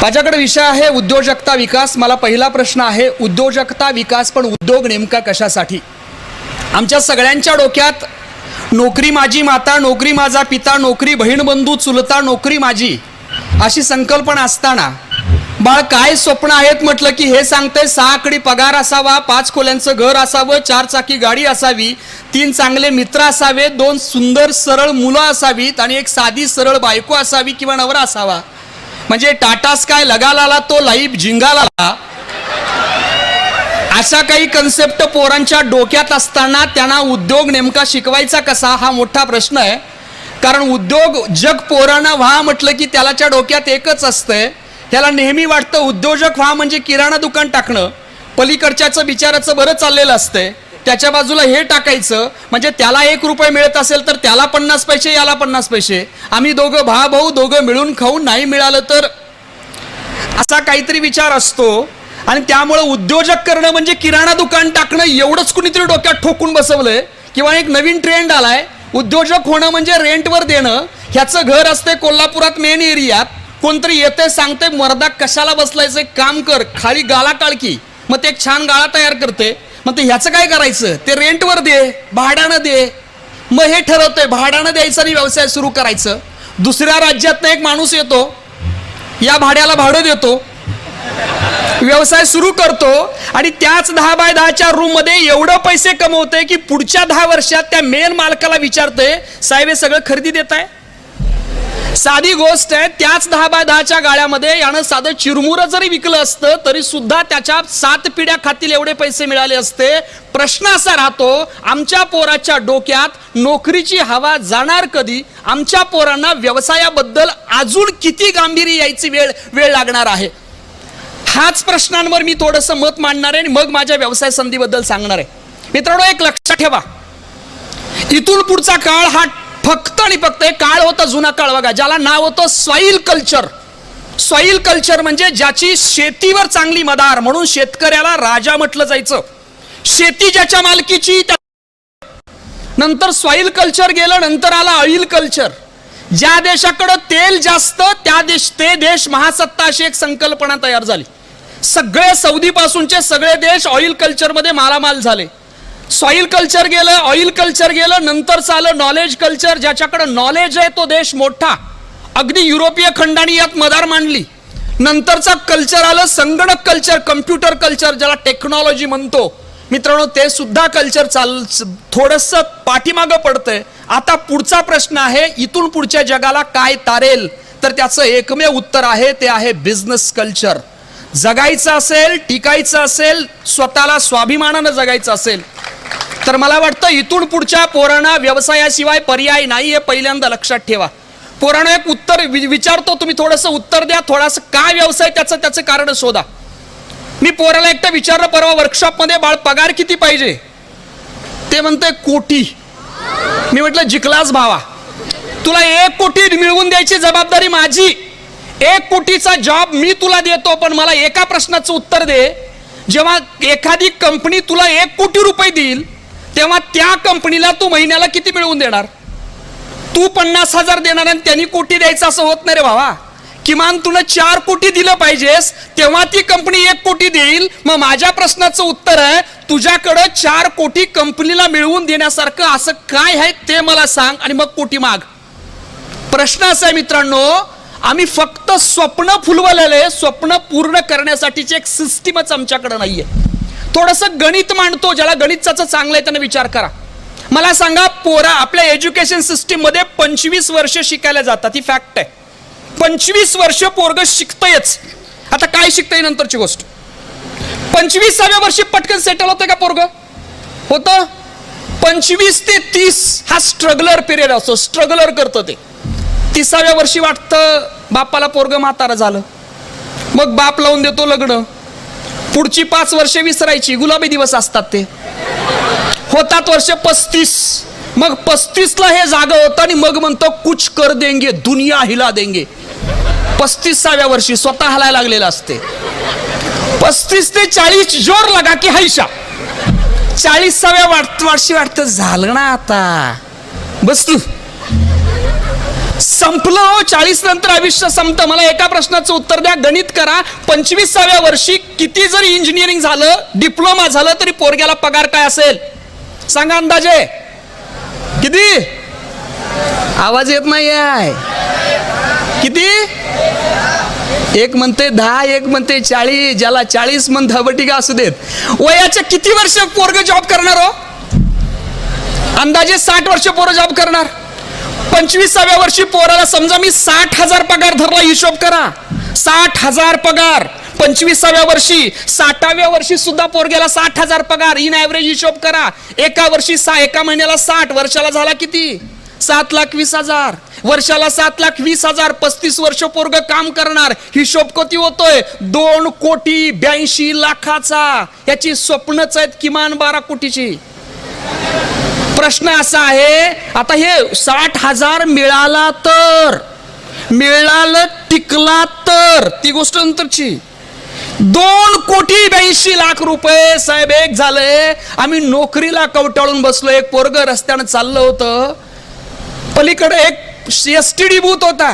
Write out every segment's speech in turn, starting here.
माझ्याकडे विषय आहे उद्योजकता विकास। मला पहिला प्रश्न आहे, उद्योजकता विकास पण उद्योग नेमका कशासाठी? आमच्या सगळ्यांच्या डोक्यात नोकरी माझी माता, नोकरी माझा पिता, नोकरी बहीण बंधू चुलता, नोकरी माझी अशी संकल्पना असताना बाळ काय स्वप्न आहेत म्हटलं की हे सांगते 6 आकडी पगार असावा, 5 खोल्यांचं घर असावं, 4 चाकी गाडी असावी, 3 चांगले मित्र असावे, 2 सुंदर सरळ मुलं असावीत आणि एक साधी सरळ बायको असावी किंवा नवरा असावा। म्हणजे टाटा स्काय लगाला तो लाईफ जिंगाला, अशा काही कन्सेप्ट पोरांच्या डोक्यात असताना त्यांना उद्योग नेमका शिकवायचा कसा हा मोठा प्रश्न आहे। कारण उद्योग जग पोरांना व्हा म्हटलं की त्याच्या डोक्यात एकच असतंय, त्याला नेहमी वाटतं उद्योजक व्हा म्हणजे किराणा दुकान टाकणं, पलीकडच्याचं बिचाराचं बरं चाललेलं असतंय, त्याच्या बाजूला हे टाकायचं म्हणजे त्याला 1 रुपये मिळत असेल तर त्याला 50 पैसे, याला 50 पैसे, आम्ही दोघं भाऊ दोघं मिळून खाऊ, नाही मिळालं तर, असा काहीतरी विचार असतो। आणि त्यामुळे उद्योजक करणं म्हणजे किराणा दुकान टाकणं एवढंच कुणीतरी डोक्यात ठोकून बसवलंय। किंवा एक नवीन ट्रेंड आलाय, उद्योजक होणं म्हणजे रेंटवर देणं। ह्याचं घर असते कोल्हापुरात मेन एरियात, कोणतरी येते सांगते मर्दा कशाला बसलायचं, एक काम कर, खाली गाळा काळकी, मग ते एक छान गाळा तयार करते, मग ते ह्याचं काय करायचं, ते रेंटवर दे, भाड्यानं दे, मग हे ठरवतंय भाड्यानं द्यायचं आणि व्यवसाय सुरू करायचं। दुसऱ्या राज्यातनं एक माणूस येतो, या भाड्याला भाडं देतो, व्यवसाय सुरू करतो आणि त्याच 10 बाय 10च्या रूम मध्ये एवढं पैसे कमवते की पुढच्या 10 वर्षात त्या मेन मालकाला विचारते, साहेब हे सगळं खरेदी देताय? साधी गोष्ट आहे, त्याच 10 बाय 10च्या गाळ्यामध्ये यानं साधं चिरमुरं जरी विकलं असतं तरी सुद्धा त्याच्या 7 पिढ्या खातील एवढे पैसे मिळाले असते। प्रश्न असा राहतो, आमच्या पोराच्या डोक्यात नोकरीची हवा जाणार कधी? आमच्या पोरांना व्यवसायाबद्दल अजून किती गांभीर्य यायची वेळ लागणार आहे? हाच प्रश्नांवर मी थोडंसं मत मांडणार आहे आणि मग माझ्या व्यवसाय संधीबद्दल सांगणार आहे। मित्रांनो, एक लक्षात ठेवा, इथून पुढचा काळ हा फक्त आणि फक्त एक काळ होता, जुना काळ बघा, ज्याला नाव होतं सॉइल कल्चर। सॉइल कल्चर म्हणजे ज्याची शेतीवर चांगली मदार, म्हणून शेतकऱ्याला राजा म्हटलं जायचं। शेती ज्याच्या मालकीची, नंतर सॉइल कल्चर गेलं, नंतर आला ऑइल कल्चर। ज्या देशाकडे तेल जास्त ते देश महासत्ता अशी एक संकल्पना तयार झाली। सगळे सौदी पासूनचे सगळे देश ऑइल कल्चर मध्ये मालामाल झाले। सॉइल कल्चर गेलं, ऑइल कल्चर गेलं, नंतर आलं नॉलेज कल्चर। ज्याच्याकडे नॉलेज आहे तो देश मोठा, अगदी युरोपीय खंडाने यात मदार मांडली। नंतरचा कल्चर आलं संगणक कल्चर, कम्प्युटर कल्चर, ज्याला टेक्नॉलॉजी म्हणतो। मित्रांनो, ते सुद्धा कल्चर थोडंसं पाठीमागं पडतंय। आता पुढचा प्रश्न आहे, इथून पुढच्या जगाला काय तारेल? तर त्याचं एकमेव उत्तर आहे, ते आहे बिझनेस कल्चर। जगायचं असेल, टिकायचं असेल, स्वतःला स्वाभिमानानं जगायचं असेल तर मला वाटतं इथून पुढच्या पोरांना व्यवसायाशिवाय पर्याय नाही, हे पहिल्यांदा लक्षात ठेवा। पोरांना एक उत्तर विचारतो, तुम्ही थोडंसं उत्तर द्या, थोडासा काय व्यवसाय त्याचं कारण शोधा। मी पोराला एकटा विचारलं परवा वर्कशॉप मध्ये, बाळ पगार किती पाहिजे? ते म्हणते कोटी। मी म्हटलं जिंकलाच भावा, तुला 1 कोटी मिळवून द्यायची जबाबदारी माझी। 1 कोटीचा जॉब मी तुला देतो, पण मला एका प्रश्नाचं उत्तर दे, जेव्हा एखादी कंपनी तुला 1 कोटी रुपये देईल तेव्हा त्या कंपनीला तू महिन्याला किती मिळवून देणार? तू 50,000 देणार आणि त्यांनी कोटी द्यायचं असं होत नाही रे भावा। किमान तुला 4 कोटी दिलं पाहिजेस, तेव्हा ती कंपनी 1 कोटी देईल। मग माझ्या प्रश्नाचं उत्तर आहे, तुझ्याकडं 4 कोटी कंपनीला मिळवून देण्यासारखं असं काय आहे ते मला सांग आणि मग कोटी माग। प्रश्न असा आहे मित्रांनो, आम्ही फक्त स्वप्न फुलवलेले, स्वप्न पूर्ण करण्यासाठीची एक सिस्टीमच आमच्याकडे नाहीये। थोडंसं गणित मांडतो, ज्याला गणिताचं चांगलं आहे त्याने विचार करा। मला सांगा, पोरा आपल्या एज्युकेशन सिस्टीम मध्ये 25 वर्ष शिकायला जातात, ही फॅक्ट आहे। 25 वर्ष पोरग शिकतयच। आता काय शिकतय नंतरची गोष्ट, 25व्या वर्षी पटकन सेटल होतं का पोरग? होतं। 25 ते 30 हा स्ट्रगलर पिरियड असतो, स्ट्रगलर करतं ते। 30व्या वर्षी वाटतं बापाला पोरग म्हातारा झालं, मग बाप लावून देतो लग्न। पुढची 5 वर्ष विसरायची, गुलाबी दिवस असतात ते। होतात वर्ष 35, मग 35ला हे जागा होतं आणि मग म्हणतो कुछ कर देंगे दुनिया हिला देंगे। 35व्या वर्षी स्वतः हलायला लागलेला असते। 35 ते 40 जोर लगा की हैशा। 40व्या वर्षी वाटतं झालं ना आता बस तू। संपलं 40 नंतर आयुष्य संपतं. मला एका प्रश्नाचं उत्तर द्या, गणित करा. 25व्या वर्षी किती जरी इंजिनिअरिंग झालं, डिप्लोमा झालं, तरी पोरग्याला पगार काय असेल सांगा अंदाजे किती? आवाज येत नाही आहे. किती? एक म्हणते 10, एक म्हणते 40, ज्याला 40 म्हणत हवटिका असू देत. वयाच्या किती वर्ष पोरग जॉब करणार हो? अंदाजे 60 वर्ष पोरं जॉब करणार. 25व्या वर्षी पोराला समजा मी 60,000 पगार धरला, हिशोब करा. 60,000 पगार 25व्या वर्षी. 60व्या वर्षी सुद्धा पोरग्याला 60,000 पगार. इन ऍव्हरेज हिशोब करा. एका महिन्याला 60, वर्षाला झाला किती? 7,20,000. वर्षाला 7,20,000. 35 वर्ष पोरग काम करणार. हिशोब किती होतोय? 2,82,00,000. याची स्वप्नच आहेत किमान 12 कोटीची. प्रश्न असा आहे, आता हे 60,000 मिळाला तर, मिळालं टिकला तर, ती गोष्ट नंतरची. 2,82,00,000 रुपये साहेब एक झालंय. आम्ही नोकरीला कवटाळून बसलो. एक पोरग रस्त्यानं चाललं होतं, पलीकडे एक एसटीडी बूथ होता.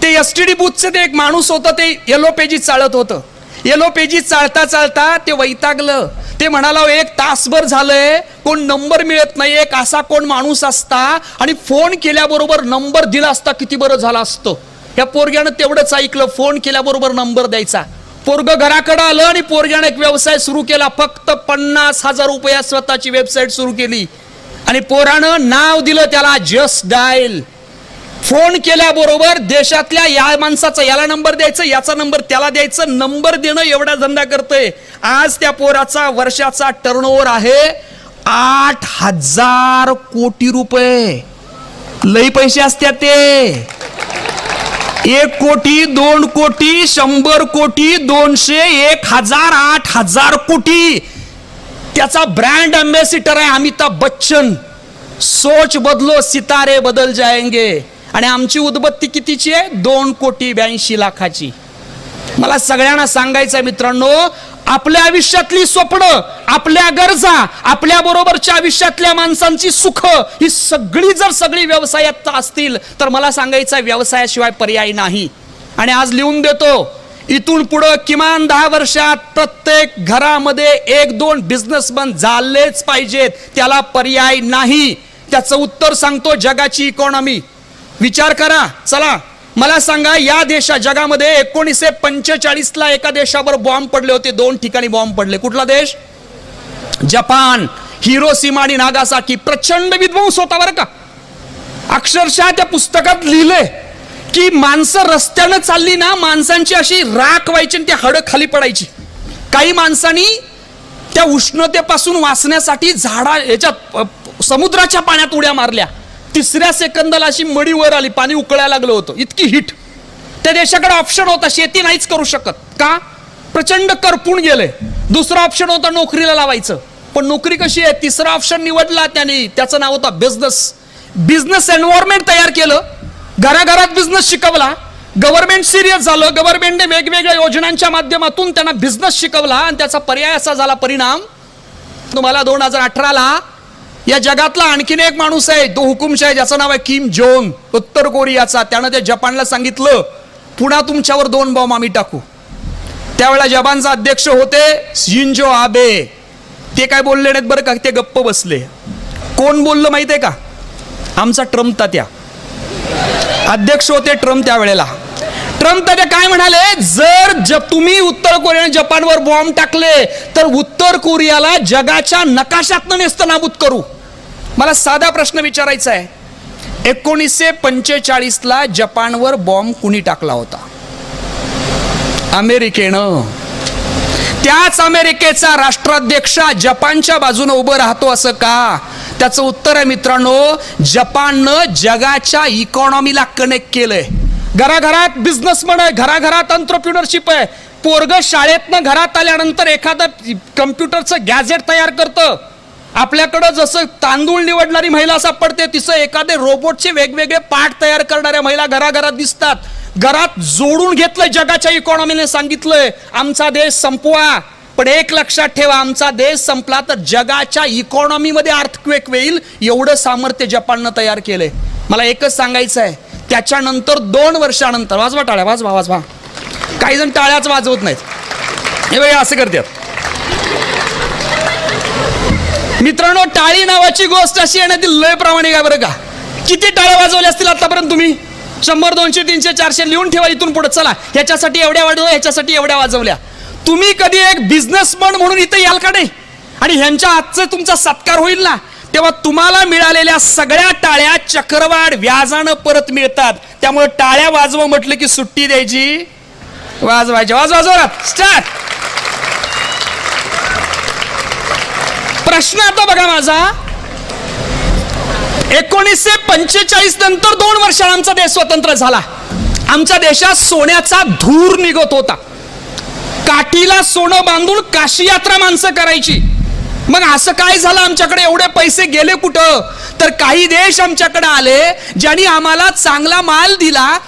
ते एसटीडी बूथचे ते एक माणूस होतं, ते येलो पेजी चालत होतं. येलो पेजी चालता चालता ते वैतागलं. ते म्हणाला, एक तासभर झालंय, कोण नंबर मिळत नाही. एक असा कोण माणूस असता आणि फोन केल्याबरोबर नंबर दिला असता किती बरं झालं असतं. या पोरग्यानं तेवढंच ऐकलं, फोन केल्याबरोबर नंबर द्यायचा. पोरग घराकडे आलं आणि पोरग्यानं एक व्यवसाय सुरू केला. फक्त 50,000 रुपयात स्वतःची वेबसाईट सुरू केली आणि पोरानं नाव दिलं त्याला जस्ट डायल. फोन केल्याबरोबर देशातल्या या माणसाचा याला नंबर द्यायचा, याचा नंबर त्याला द्यायचं, नंबर देणं एवढा धंदा करतोय. आज त्या पोराचा वर्षाचा टर्नओव्हर आहे 8,000 कोटी रुपये. लई पैसे असतात ते. 1 कोटी, 2 कोटी, 100 कोटी, 200, 1,000, 8,000 कोटी. त्याचा ब्रँड अम्बॅसिडर आहे अमिताभ बच्चन. सोच बदलो सितारे बदल जाएंगे. आणि आमची उदबत्ती कितीची आहे? 2,82,00,000. मला सगळ्यांना सांगायचं आहे मित्रांनो, आपल्या आयुष्यातली स्वप्न, आपल्या गरजा, आपल्या बरोबरच्या आयुष्यातल्या माणसांची सुख, ही सगळी व्यवसायात असतील तर मला सांगायचं व्यवसायाशिवाय पर्याय नाही. आणि आज लिहून देतो, इथून पुढे किमान 10 वर्षात प्रत्येक घरामध्ये 1-2 बिझनेसमन झालेच पाहिजेत. त्याला पर्याय नाही. त्याचं उत्तर सांगतो, जगाची इकॉनॉमी. विचार करा. चला मला सांगा, या जगामध्ये 1945ला एका देशावर बॉम्ब पडले होते. 2 ठिकाणी बॉम्ब पडले. कुठला देश? जपान. हिरोशिमा आणि नागासाकी. प्रचंड विध्वंस होता बरं का. अक्षरशः त्या पुस्तकात लिहिले की माणसं रस्त्यानं चालली ना, माणसांची अशी राख व्हायची आणि ती हाडं खाली पडायची. काही माणसांनी त्या उष्णतेपासून वाचण्यासाठी याच्यात समुद्राच्या पाण्यात उड्या मारल्या. 3ऱ्या सेकंदाला अशी मडी वर आली, पाणी उकळायला लागलं होतं. इतकी हिट. त्या देशाकडे ऑप्शन होता, शेती नाहीच करू शकत. का? प्रचंड करपून गेले. दुसरा ऑप्शन होता नोकरीला लावायचं. पण नोकरी कशी आहे? 3रा ऑप्शन निवडला त्याने. त्याचं नाव होता बिझनेस एन्व्हायरमेंट तयार केलं. घराघरात बिझनेस शिकवला. गव्हर्नमेंट सिरियस झालं. गव्हर्नमेंटने वेगवेगळ्या योजनांच्या माध्यमातून त्यांना बिझनेस शिकवला आणि त्याचा पर्याय असा झाला, परिणाम तुम्हाला 2018ला या जगातला आणखीन एक माणूस आहे, तो हुकुमशाह, ज्याचं नाव आहे किम जोंग, उत्तर कोरियाचा. त्यानं त्या जपानला सांगितलं, पुन्हा तुमच्यावर 2 बॉम्ब आम्ही टाकू. त्यावेळेला जपानचा अध्यक्ष होते शिंजो आबे. ते काय बोलले नाहीत बरं का, ते गप्प बसले. कोण बोललं माहिती आहे का? आमचा ट्रम्प तात्या. अध्यक्ष होते ट्रम्प त्यावेळेला. ट्रम्प तात्या काय म्हणाले, जर तुम्ही उत्तर कोरियाने जपानवर बॉम्ब टाकले तर उत्तर कोरियाला जगाच्या नकाशातनं नेस्तनाबूत करू. मला साधा प्रश्न विचारायचा आहे, 1945ला जपानवर बॉम्ब कुणी टाकला होता? अमेरिकेनं. त्याच अमेरिकेचा राष्ट्राध्यक्ष जपानच्या बाजूने उभं राहतो असं का? त्याचं उत्तर आहे मित्रांनो, जपाननं जगाच्या इकॉनॉमीला कनेक्ट केलंय. घराघरात बिझनेसमन आहे, घराघरात एंटरप्रेन्योरशिप आहे. पोरग शाळेतनं घरात आल्यानंतर एखादं कम्प्युटरचं गॅजेट तयार करतं. आपल्याकडं जसं तांदूळ निवडणारी महिला सापडते, तिचं एखादे रोबोटचे वेगवेगळे पार्ट तयार करणाऱ्या महिला घराघरात दिसतात. घरात जोडून घेतलंय जगाच्या इकॉनॉमीने. सांगितलंय आमचा देश संपवा, पण एक लक्षात ठेवा, आमचा देश संपला तर जगाच्या इकॉनॉमीमध्ये अर्थक्वेक होईल, एवढं सामर्थ्य जपाननं तयार केलंय. मला एकच सांगायचं आहे, त्याच्यानंतर 2 वर्षानंतर, वाजवा टाळ्या, वाजवा वाजवा, काही जण टाळ्याच वाजवत नाहीत, हे बघा असं करतात. मित्रांनो, टाळी नावाची गोष्ट अशी आहे ना, ती लय प्रामाणिक आहे बरं का. किती टाळ्या वाजवल्या असतील आतापर्यंत तुम्ही? 100, 200, 300, 400 लिहून ठेवा इथून पुढे. चला, ह्याच्यासाठी एवढ्या वाजवल्या, ह्याच्यासाठी एवढ्या वाजवल्या. तुम्ही कधी एक बिझनेसमन म्हणून इथे याल का नाही, आणि ह्यांच्या हातचा तुमचा सत्कार होईल ना, तेव्हा तुम्हाला मिळालेल्या सगळ्या टाळ्या चक्रवाढ व्याजानं परत मिळतात. त्यामुळे टाळ्या वाजवा म्हटलं की सुट्टी द्यायची, वाजवायच्या. वाजवा स्टार्ट. प्रश्न आता बघा माझा, 1945 नंतर 2 वर्षांनी आमचा देश स्वतंत्र झाला. आमच्या देशात सोन्याचा धूर निघत होता. काठीला सोनं बांधून काशी यात्रा माणसं करायची. मग असं काय झालं, आमच्याकडे एवढे पैसे गेले कुठं? तर काही देश आमच्याकडे आले ज्यांनी आम्हाला चांगला माल दिला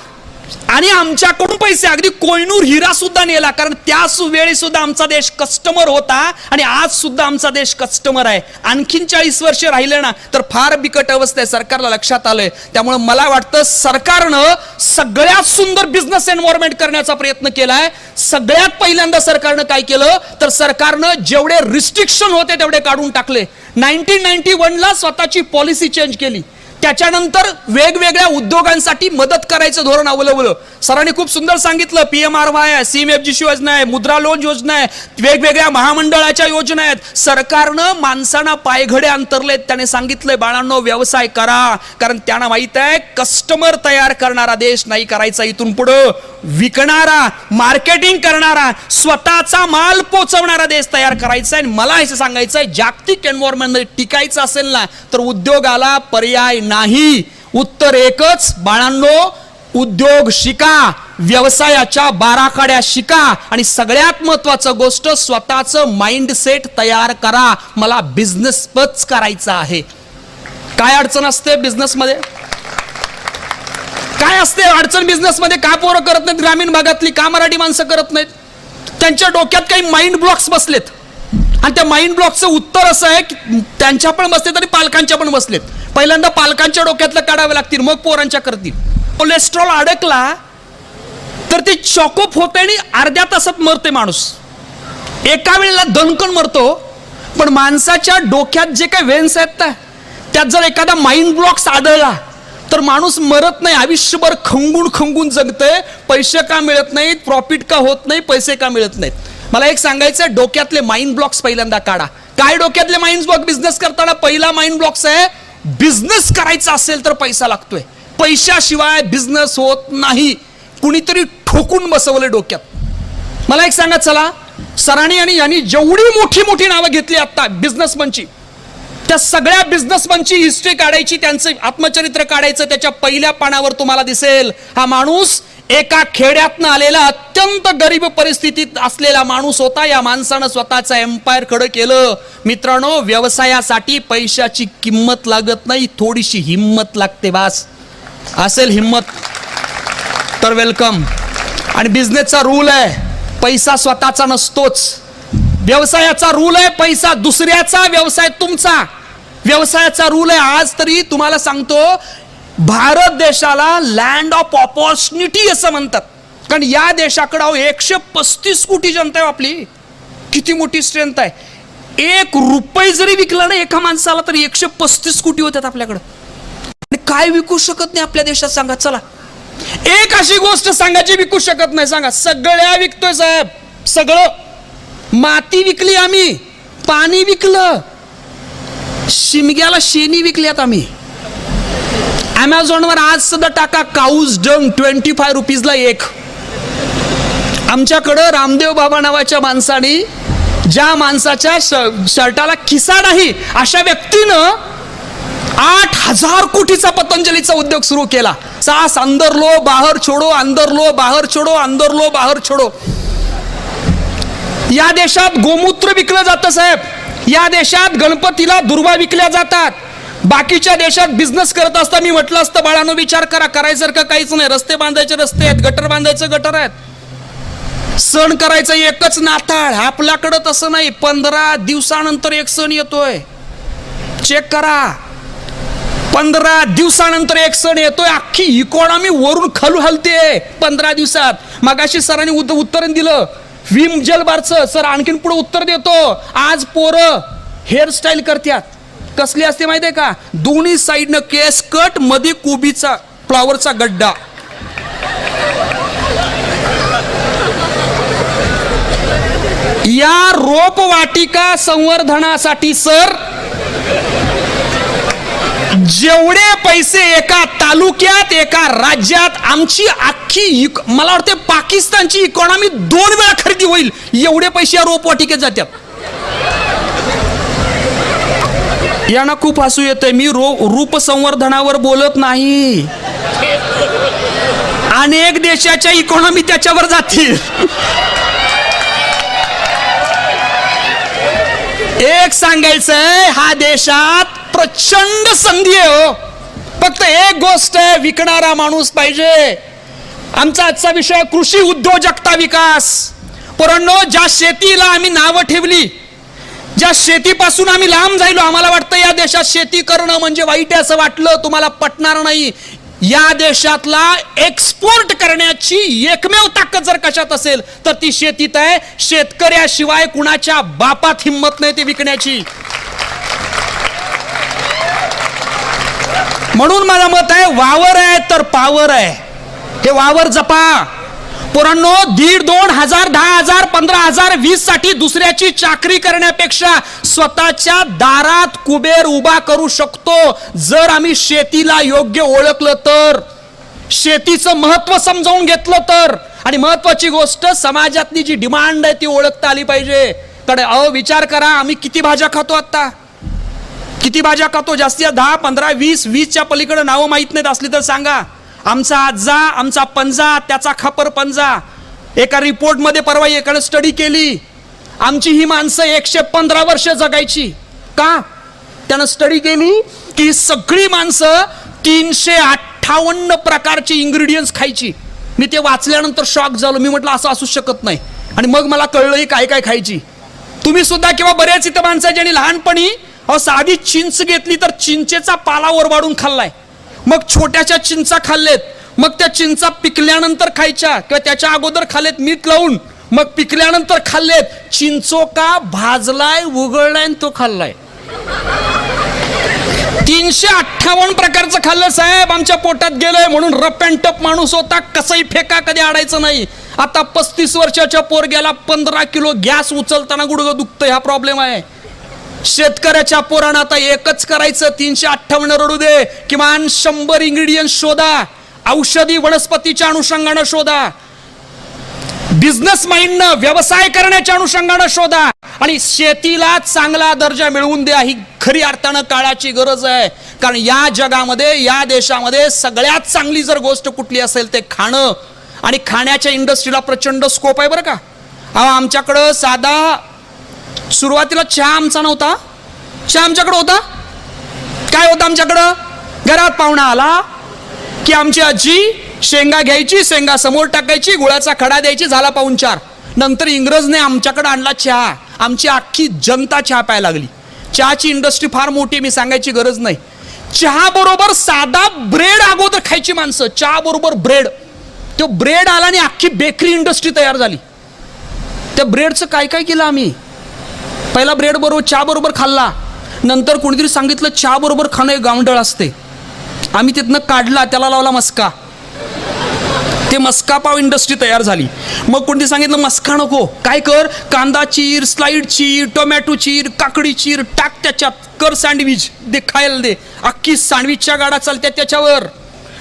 आणि आमच्याकडून पैसे, अगदी कोहिनूर हिरा सुद्धा नेला. कारण त्या वेळी सुद्धा आमचा देश कस्टमर होता आणि आज सुद्धा आमचा देश कस्टमर आहे. आणखीन 40 वर्ष राहिले ना तर फार बिकट अवस्था आहे, सरकारला लक्षात आलंय. त्यामुळे मला वाटतं सरकारनं सगळ्यात सुंदर बिझनेस एन्व्हायरमेंट करण्याचा प्रयत्न केलाय. सगळ्यात पहिल्यांदा सरकारनं काय केलं तर सरकारनं जेवढे रिस्ट्रिक्शन होते तेवढे काढून टाकले. 1991ला स्वतःची पॉलिसी चेंज केली. त्याच्यानंतर वेगवेगळ्या उद्योगांसाठी मदत करायचं धोरण अवलंबलं. सरांनी खूप सुंदर सांगितलं, PMRY आहे, CMFG योजना आहे, मुद्रा लोन योजना आहे, वेगवेगळ्या महामंडळाच्या योजना आहेत. सरकारनं माणसांना पायघडे अंतरलेत. त्याने सांगितलंय, बाळांनो व्यवसाय करा, कारण त्यांना माहित आहे कस्टमर तयार करणारा देश नाही करायचा इथून पुढं, विकणारा, मार्केटिंग करणारा, स्वतःचा माल पोचवणारा देश तयार करायचा आहे. मला असं सांगायचं आहे, जागतिक एन्व्हायरमेंटमध्ये टिकायचं असेल ना तर उद्योगाला पर्याय नाही. उत्तर एकच, बाळांनो, उद्योग शिका, व्यवसायाच्या बाराखड्या शिका आणि सगळ्यात महत्वाचं गोष्ट स्वतःचं माइंडसेट तयार करा. मला बिझनेसच करायचा आहे. काय अडचण असते बिझनेसमध्ये? काय असते अडचण बिझनेसमध्ये? का पोरं करत नाहीत ग्रामीण भागातली? का मराठी माणसं करत नाहीत? त्यांच्या डोक्यात काही माइंड ब्लॉक्स बसलेत आणि त्या माइंड ब्लॉकचं उत्तर असं आहे की त्यांच्या पण बसलेत आणि पालकांच्या पण बसलेत. पहिल्यांदा पालकांच्या डोक्यातलं काढावे लागतील, मग पोरांच्या करतील. कोलेस्ट्रॉल अडकला तर ते चॉकअप होते आणि अर्ध्या तासात मरते माणूस. एका वेळेला दणकन मरतो. पण माणसाच्या डोक्यात जे काही वेन्स आहेत ना, त्यात जर एखादा माइंड ब्लॉक्स आढळला तर माणूस मरत नाही, आयुष्यभर खंगून खंगून जगते. पैसे का मिळत नाहीत, प्रॉफिट का होत नाही, पैसे का मिळत नाहीत? मला एक सांगायचं, डोक्यातले माइंड ब्लॉक्स पहिल्यांदा काढा. काय डोक्यातले माइंड ब्लॉक? बिझनेस करताना पहिला माइंड ब्लॉक्स आहे, बिझनेस करायचा असेल तर पैसा लागतोय, पैशाशिवाय बिझनेस होत नाही. कुणीतरी ठोकून बसवलं डोक्यात. मला एक सांगा, चला, सरांनी आणि यांनी जेवढी मोठी मोठी नावं घेतली आता बिझनेसमनची, त्या सगळ्या बिझनेसमनची हिस्ट्री काढायची, त्यांचं आत्मचरित्र काढायचं. त्याच्या पहिल्या पानावर तुम्हाला दिसेल हा माणूस एका खेड्यातनं आलेला, अत्यंत गरीब परिस्थितीत असलेला माणूस होता. या माणसानं स्वतःचा एम्पायर खडं केलं. मित्रांनो, व्यवसायासाठी पैशाची किंमत लागत नाही, थोडीशी हिंमत लागते. बास, असेल हिंमत तर वेलकम. आणि बिझनेसचा रूल आहे, पैसा स्वतःचा नसतोच. व्यवसायाचा रूल आहे, पैसा दुसऱ्याचा, व्यवसाय तुमचा. व्यवसायाचा रूल आहे. आज तरी तुम्हाला सांगतो, भारत देशाला लँड ऑफ ऑपॉर्च्युनिटी असं म्हणतात. कारण या देशाकडे 135 कोटी जनता आहे आपली. किती मोठी स्ट्रेंथ आहे. 1 रुपये जरी विकला ना एका माणसाला तरी 135 कोटी होतात आपल्याकडं. काय विकू शकत नाही आपल्या देशात? सांगा. चला, एक अशी गोष्ट सांगा जी विकू शकत नाही. सांगा. सगळ्या विकतोय साहेब, सगळं. माती विकली आम्ही, पाणी विकलं, शिमग्याला शेणी विकल्यात आम्ही. अमेझॉनवर आज सुद्धा टाका, काऊज डंग 25 रुपीजला 1. आमच्याकडं रामदेव बाबा नावाच्या माणसाने, ज्या माणसाच्या शर्टाला खिसा नाही अशा व्यक्तीनं 8,000 कोटीचा पतंजलीचा उद्योग सुरू केला. सास अंदर लो बाहेर छोडो, अंदर लो बाहेर छोडो, अंदर लो बाहेर छोडो. या देशात गोमूत्र विकलं जातं साहेब. या देशात गणपतीला दुर्वा विकल्या जातात. बाकीच्या देशात बिझनेस करत असता मी म्हटलं असतं, बाळांनो विचार करा, करायसारखं काहीच नाही. रस्ते बांधायचे रस्ते आहेत, गटर बांधायचं गटर आहेत, सण करायचं एकच नाताळ. आपल्याकडं तसं नाही, 15 दिवसानंतर एक सण येतोय. चेक करा. 15 दिवसानंतर एक सण येतोय, अख्खी इकॉनॉमी वरून खालू हलते 15 दिवसात. मगाशी सरांनी उत्तर दिलं विम जेल बारचं. सर आणखीन पुढे उत्तर देतो. आज पोरं हेअरस्टाईल करतात, कसली असते माहितीये का? दोन्ही साईडनं केस कट, मध्ये कोबीचा फ्लावरचा गड्डा. या रोपवाटिका संवर्धनासाठी सर जेवढे पैसे एका तालुक्यात, एका राज्यात, आमची अख्खी मला वाटते पाकिस्तानची इकॉनॉमी 2 वेळा खरेदी होईल, एवढे पैसे या रोपवाटिकेत जातात. यांना खूप हसू येतंय. मी रूप संवर्धनावर बोलत नाही. अनेक देशाच्या इकॉनॉमी त्याच्यावर जातील. एक सांगायचंय, हा देशात प्रचंड संधी आहे हो. फक्त एक गोष्ट आहे, विकणारा माणूस पाहिजे. आमचा आजचा विषय कृषी उद्योजकता विकास. पोरांनो, ज्या शेतीला आम्ही नावं ठेवली, ज्या शेतीपासून आम्ही लांब झालो, आम्हाला वाटतं या देशात शेती करणं म्हणजे वाईट आहे असं वाटलं, तुम्हाला पटणार नाही. या देशातला एक्सपोर्ट करण्याची एकमेव ताकद जर कशात असेल तर ती शेतीत आहे. शेतकऱ्याशिवाय कुणाच्या बापात हिंमत नाही ते विकण्याची. म्हणून माझं मत आहे, वावर आहे तर पावर आहे. हे वावर जपा पोरांनो. 1,500, 2,000, 10,000, 15,000, 20 साठी दुसऱ्याची चाकरी करण्यापेक्षा स्वतःच्या दारात कुबेर उभा करू शकतो जर आम्ही शेतीला योग्य ओळखलं तर, शेतीचं महत्व समजावून घेतलं तर. आणि महत्वाची गोष्ट, समाजातली जी डिमांड आहे ती ओळखता आली पाहिजे. विचार करा, आम्ही किती भाज्या खातो आता? किती भाज्या खातो? जास्तीत 10, 15, 20च्या पलीकडे नावं माहित नाहीत असली तर सांगा. आमचा आजा, आमचा पंजा, त्याचा खापर पंजा. एका रिपोर्ट मध्ये परवा एकाने स्टडी केली, आमची ही माणसं 115 वर्ष जगायची. का? त्यानं स्टडी केली की सगळी माणसं 358 प्रकारचे इंग्रेडियंट्स खायची. मी ते वाचल्यानंतर शॉक झालो. मी म्हटलं असं असू शकत नाही. आणि मग मला कळलं काय काय खायची. तुम्ही सुद्धा किंवा बऱ्याच इथं माणसं ज्यांनी लहानपणी साधी चिंच घेतली तर चिंचेचा पाला ओरबाडून खाल्लाय, मग छोट्याशा चिंचा खाल्लेत, मग त्या चिंचा पिकल्यानंतर खायच्या किंवा त्याच्या अगोदर खाल्लेत मीठ लावून, मग पिकल्यानंतर खाल्लेत. चिंचोका भाजलाय, उघडलाय आणि तो खाल्लाय. 358 प्रकारचं खाल्लं साहेब. आमच्या पोटात गेलंय म्हणून रप अँड टप माणूस होता, कसंही फेका कधी आडायचं नाही. आता 35 वर्षाच्या पोरग्याला 15 किलो गॅस उचलताना गुडघं दुखतंय, हा प्रॉब्लेम आहे. शेतकऱ्याच्या पोरानं आता एकच करायचं, 358 रडू दे, किमान 100 इंग्रेडियंट शोधा. औषधी वनस्पतीच्या अनुषंगानं शोधा, बिझनेस माइंडनं व्यवसाय करण्याच्या अनुषंगानं शोधा आणि शेतीला चांगला दर्जा मिळवून द्या. ही खरी अर्थानं काळाची गरज आहे. कारण या जगामध्ये, या देशामध्ये सगळ्यात चांगली जर गोष्ट कुठली असेल ते खाणं. आणि खाण्याच्या इंडस्ट्रीला प्रचंड स्कोप आहे बरं का. आमच्याकडं साधा सुरुवातीला चहा आमचा नव्हता. चहा आमच्याकडे होता. काय होतं आमच्याकडं? घरात पाहुणा आला की आमची आजी शेंगा घ्यायची, शेंगा समोर टाकायची, गुळाचा खडा द्यायची, झाला पाहुणचार. नंतर इंग्रजने आमच्याकडे आणला चहा. आमची अख्खी जनता चहा प्यायला लागली. चहाची इंडस्ट्री फार मोठी, मी सांगायची गरज नाही. चहा बरोबर साधा ब्रेड अगोदर खायची माणसं. चहा बरोबर ब्रेड. तो ब्रेड आला आणि अख्खी बेकरी इंडस्ट्री तयार झाली. त्या ब्रेडचं काय काय केलं आम्ही? पहिला ब्रेड बरोबर चहा बरोबर खाल्ला. नंतर कोणीतरी सांगितलं चहा बरोबर खाणं एक गावंढळ असते. आम्ही तिथनं काढला, त्याला लावला मस्का. ते मस्का पाव इंडस्ट्री तयार झाली. मग कोणती सांगितलं मस्का नको, काय कर, कांदा चीर, स्लाइड चीर, टोमॅटो चीर, काकडी चीर, टाक त्याच्यात, कर सँडविच, दे खायला दे. अख्खी सँडविचच्या गाड्या चालतात त्याच्यावर.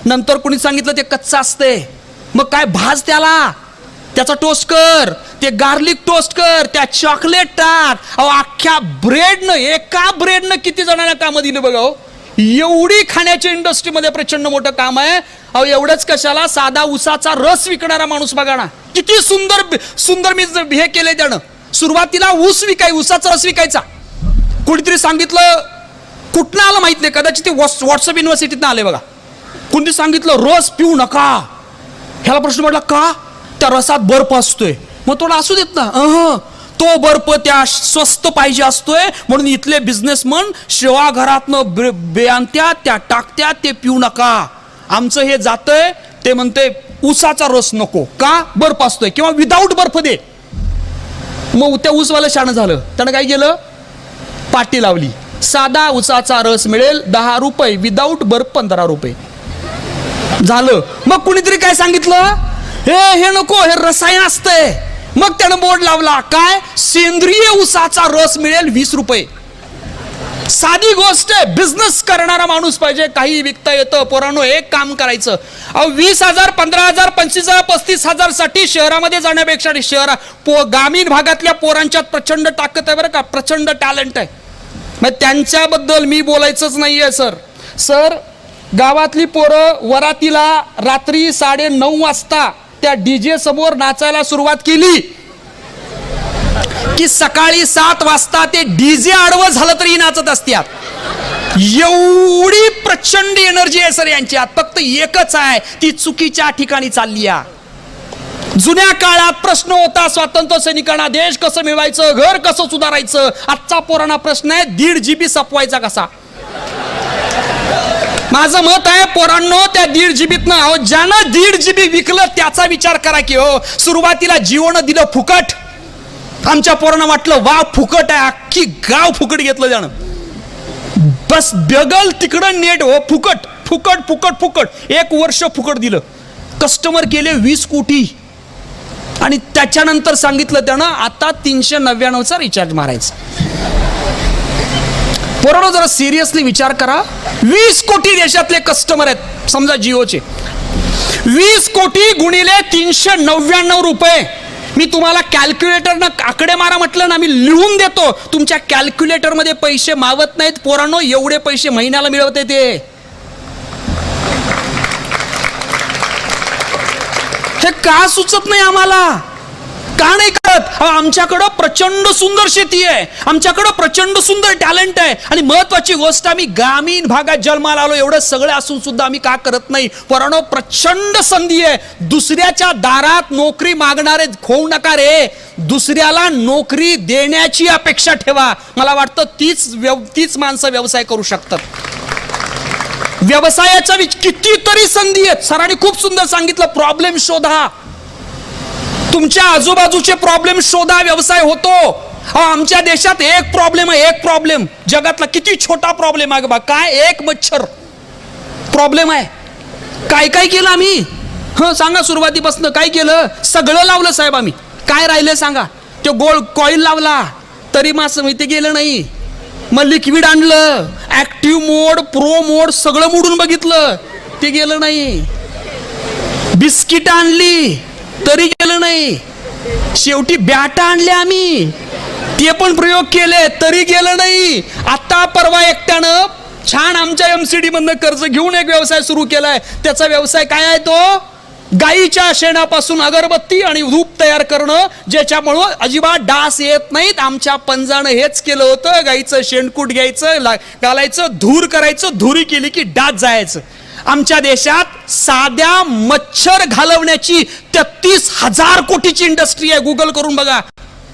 नंतर कोणी सांगितलं ते कच्चा असते, मग काय भाज त्याला, त्याचा टोस्ट कर, ते गार्लिक टोस्ट कर, त्या चॉकलेट टाक. अख्ख्या ब्रेडनं, एका ब्रेडनं किती जणांना कामं दिली बघा. एवढी खाण्याच्या इंडस्ट्रीमध्ये प्रचंड मोठं काम आहे. एवढंच कशाला, साधा उसाचा रस विकणारा माणूस बघा ना, किती सुंदर सुंदर मी हे केलंय त्यानं. सुरुवातीला उसाचा रस विकायचा. कुणीतरी सांगितलं, कुठनं आलं माहित नाही, कदाचित ते व्हॉट्सअप युनिव्हर्सिटीतनं आले बघा. कोणती सांगितलं रस पिऊ नका. ह्याला प्रश्न पडला का? त्या रसात बर्फ असतोय. मग थोडा असू देत ना. तो बर्फ त्या स्वस्त पाहिजे असतोय म्हणून इथले बिझनेसमन शिवाघरातनं बेआनत्या त्या टाकत्या, ते पिऊ नका. आमचं हे जातंय ते म्हणते ऊसाचा रस नको का, बर्फ असतोय किंवा विदाऊट बर्फ दे. मग त्या ऊसवाला शाणं झालं, त्यानं काय केलं, पाटी लावली. साधा ऊसाचा रस मिळेल 10 रुपये, विदाऊट बर्फ 15 रुपये झालं. मग कुणीतरी काय सांगितलं, हे नको, हे रसायन असतंय. मग त्यानं बोर्ड लावला, काय, सेंद्रिय ऊसाचा रस मिळेल 20 रुपये. साधी गोष्ट आहे, बिझनेस करणारा माणूस पाहिजे, काही विकता येतं. पोरांनो, एक काम करायचं, 20,000 15,000 25,000 35,000 साठी शहरामध्ये जाण्यापेक्षा ग्रामीण भागातल्या पोरांच्यात प्रचंड ताकद आहे बरं का, प्रचंड टॅलेंट आहे. मग त्यांच्याबद्दल मी बोलायचंच नाहीये सर. गावातली पोरं वरातीला रात्री 9:30 वाजता त्या डीजे समोर नाचायला सुरुवात केली की सकाळी 7 वाजता ते डीजे आडवं झालं तरी नाचत असतात. एवढी प्रचंड एनर्जी आहे सर यांच्यात. फक्त एकच आहे, ती चुकीच्या ठिकाणी चालली आहे. जुन्या काळात प्रश्न होता स्वातंत्र्य सैनिकांना देश कसं मिळवायचं, घर कसं सुधारायचं. आजचा पोरांना प्रश्न आहे 1.5 GB सपवायचा कसा. माझं मत आहे पोरांनो, त्या 1.5 GB ज्यानं 1.5 GB विकलं त्याचा विचार करा की हो. सुरुवातीला जिओनं दिलं फुकट, आमच्या पोरांना वाटलं वा फुकट आहे, अख्खी गाव फुकट घेतलं त्यानं. बस बगल तिकडं नेट हो, फुकट फुकट फुकट फुकट. 1 वर्ष फुकट दिलं, कस्टमर केले 20 कोटी. आणि त्याच्यानंतर सांगितलं त्यानं आता 399चा रिचार्ज मारायचा. पोरांनो, जरा सिरियसली विचार करा. 20 कोटी देशातले कस्टमर आहेत समजा जिओचे. 20 कोटी गुणिले 399 रुपये. मी तुम्हाला कॅल्क्युलेटरनं आकडे मारा म्हटलं ना, मी लिहून देतो. तुमच्या कॅल्क्युलेटर मध्ये पैसे मावत नाहीत पोरांनो, एवढे पैसे महिन्याला मिळवते ते. हे का सुचत नाही आम्हाला, का नाही करत. आमच्याकडं प्रचंड सुंदर शेती आहे, आमच्याकडं प्रचंड सुंदर टॅलेंट आहे. आणि महत्वाची गोष्ट, आम्ही ग्रामीण भागात जन्माला आलो, एवढं सगळं असून सुद्धा आम्ही का करत नाही. पोरांनो, प्रचंड संधी आहे. दुसऱ्याच्या दारात नोकरी मागणारे होऊ नका रे. दुसऱ्याला नोकरी देण्याची अपेक्षा ठेवा. मला वाटतं तीच माणसं व्यवसाय करू शकतात. व्यवसायाच्या कितीतरी संधी आहेत. सरांनी खूप सुंदर सांगितलं, प्रॉब्लेम शोधा, तुमच्या आजूबाजूचे प्रॉब्लेम शोधा, व्यवसाय होतो. आमच्या देशात एक प्रॉब्लेम आहे, एक प्रॉब्लेम. जगातला किती छोटा प्रॉब्लेम आहे बा, काय, एक मच्छर प्रॉब्लेम आहे. काय काय केलं आम्ही, सांगा. सुरुवातीपासून काय केलं, सगळं लावलं साहेब आम्ही. काय राहिलं सांगा. तो गोल्ड कॉईल लावला तरी मास ते गेलं नाही. मग लिक्विड आणलं, ऍक्टिव्ह मोड, प्रो मोड सगळं मोडून बघितलं, ते गेलं नाही. बिस्किट आणली तरी गेलं नाही. शेवटी बॅटा आणल्या आम्ही, ते पण प्रयोग केले तरी गेलं नाही. आता परवा एकट्यानं छान आमच्या MCD मधनं कर्ज घेऊन एक व्यवसाय सुरू केलाय. त्याचा व्यवसाय काय आहे, तो गाईच्या शेणापासून अगरबत्ती आणि धूप तयार करणं, ज्याच्यामुळं अजिबात डास येत नाहीत. आमच्या पंजानं हेच केलं होतं. गाईचं शेणकूट घ्यायचं, घालायचं, धूर करायचं, धुरी केली की डास जायचं. आमच्या देशात साध्या मच्छर घालवण्याची 33,000 कोटीची इंडस्ट्री आहे. गुगल करून बघा.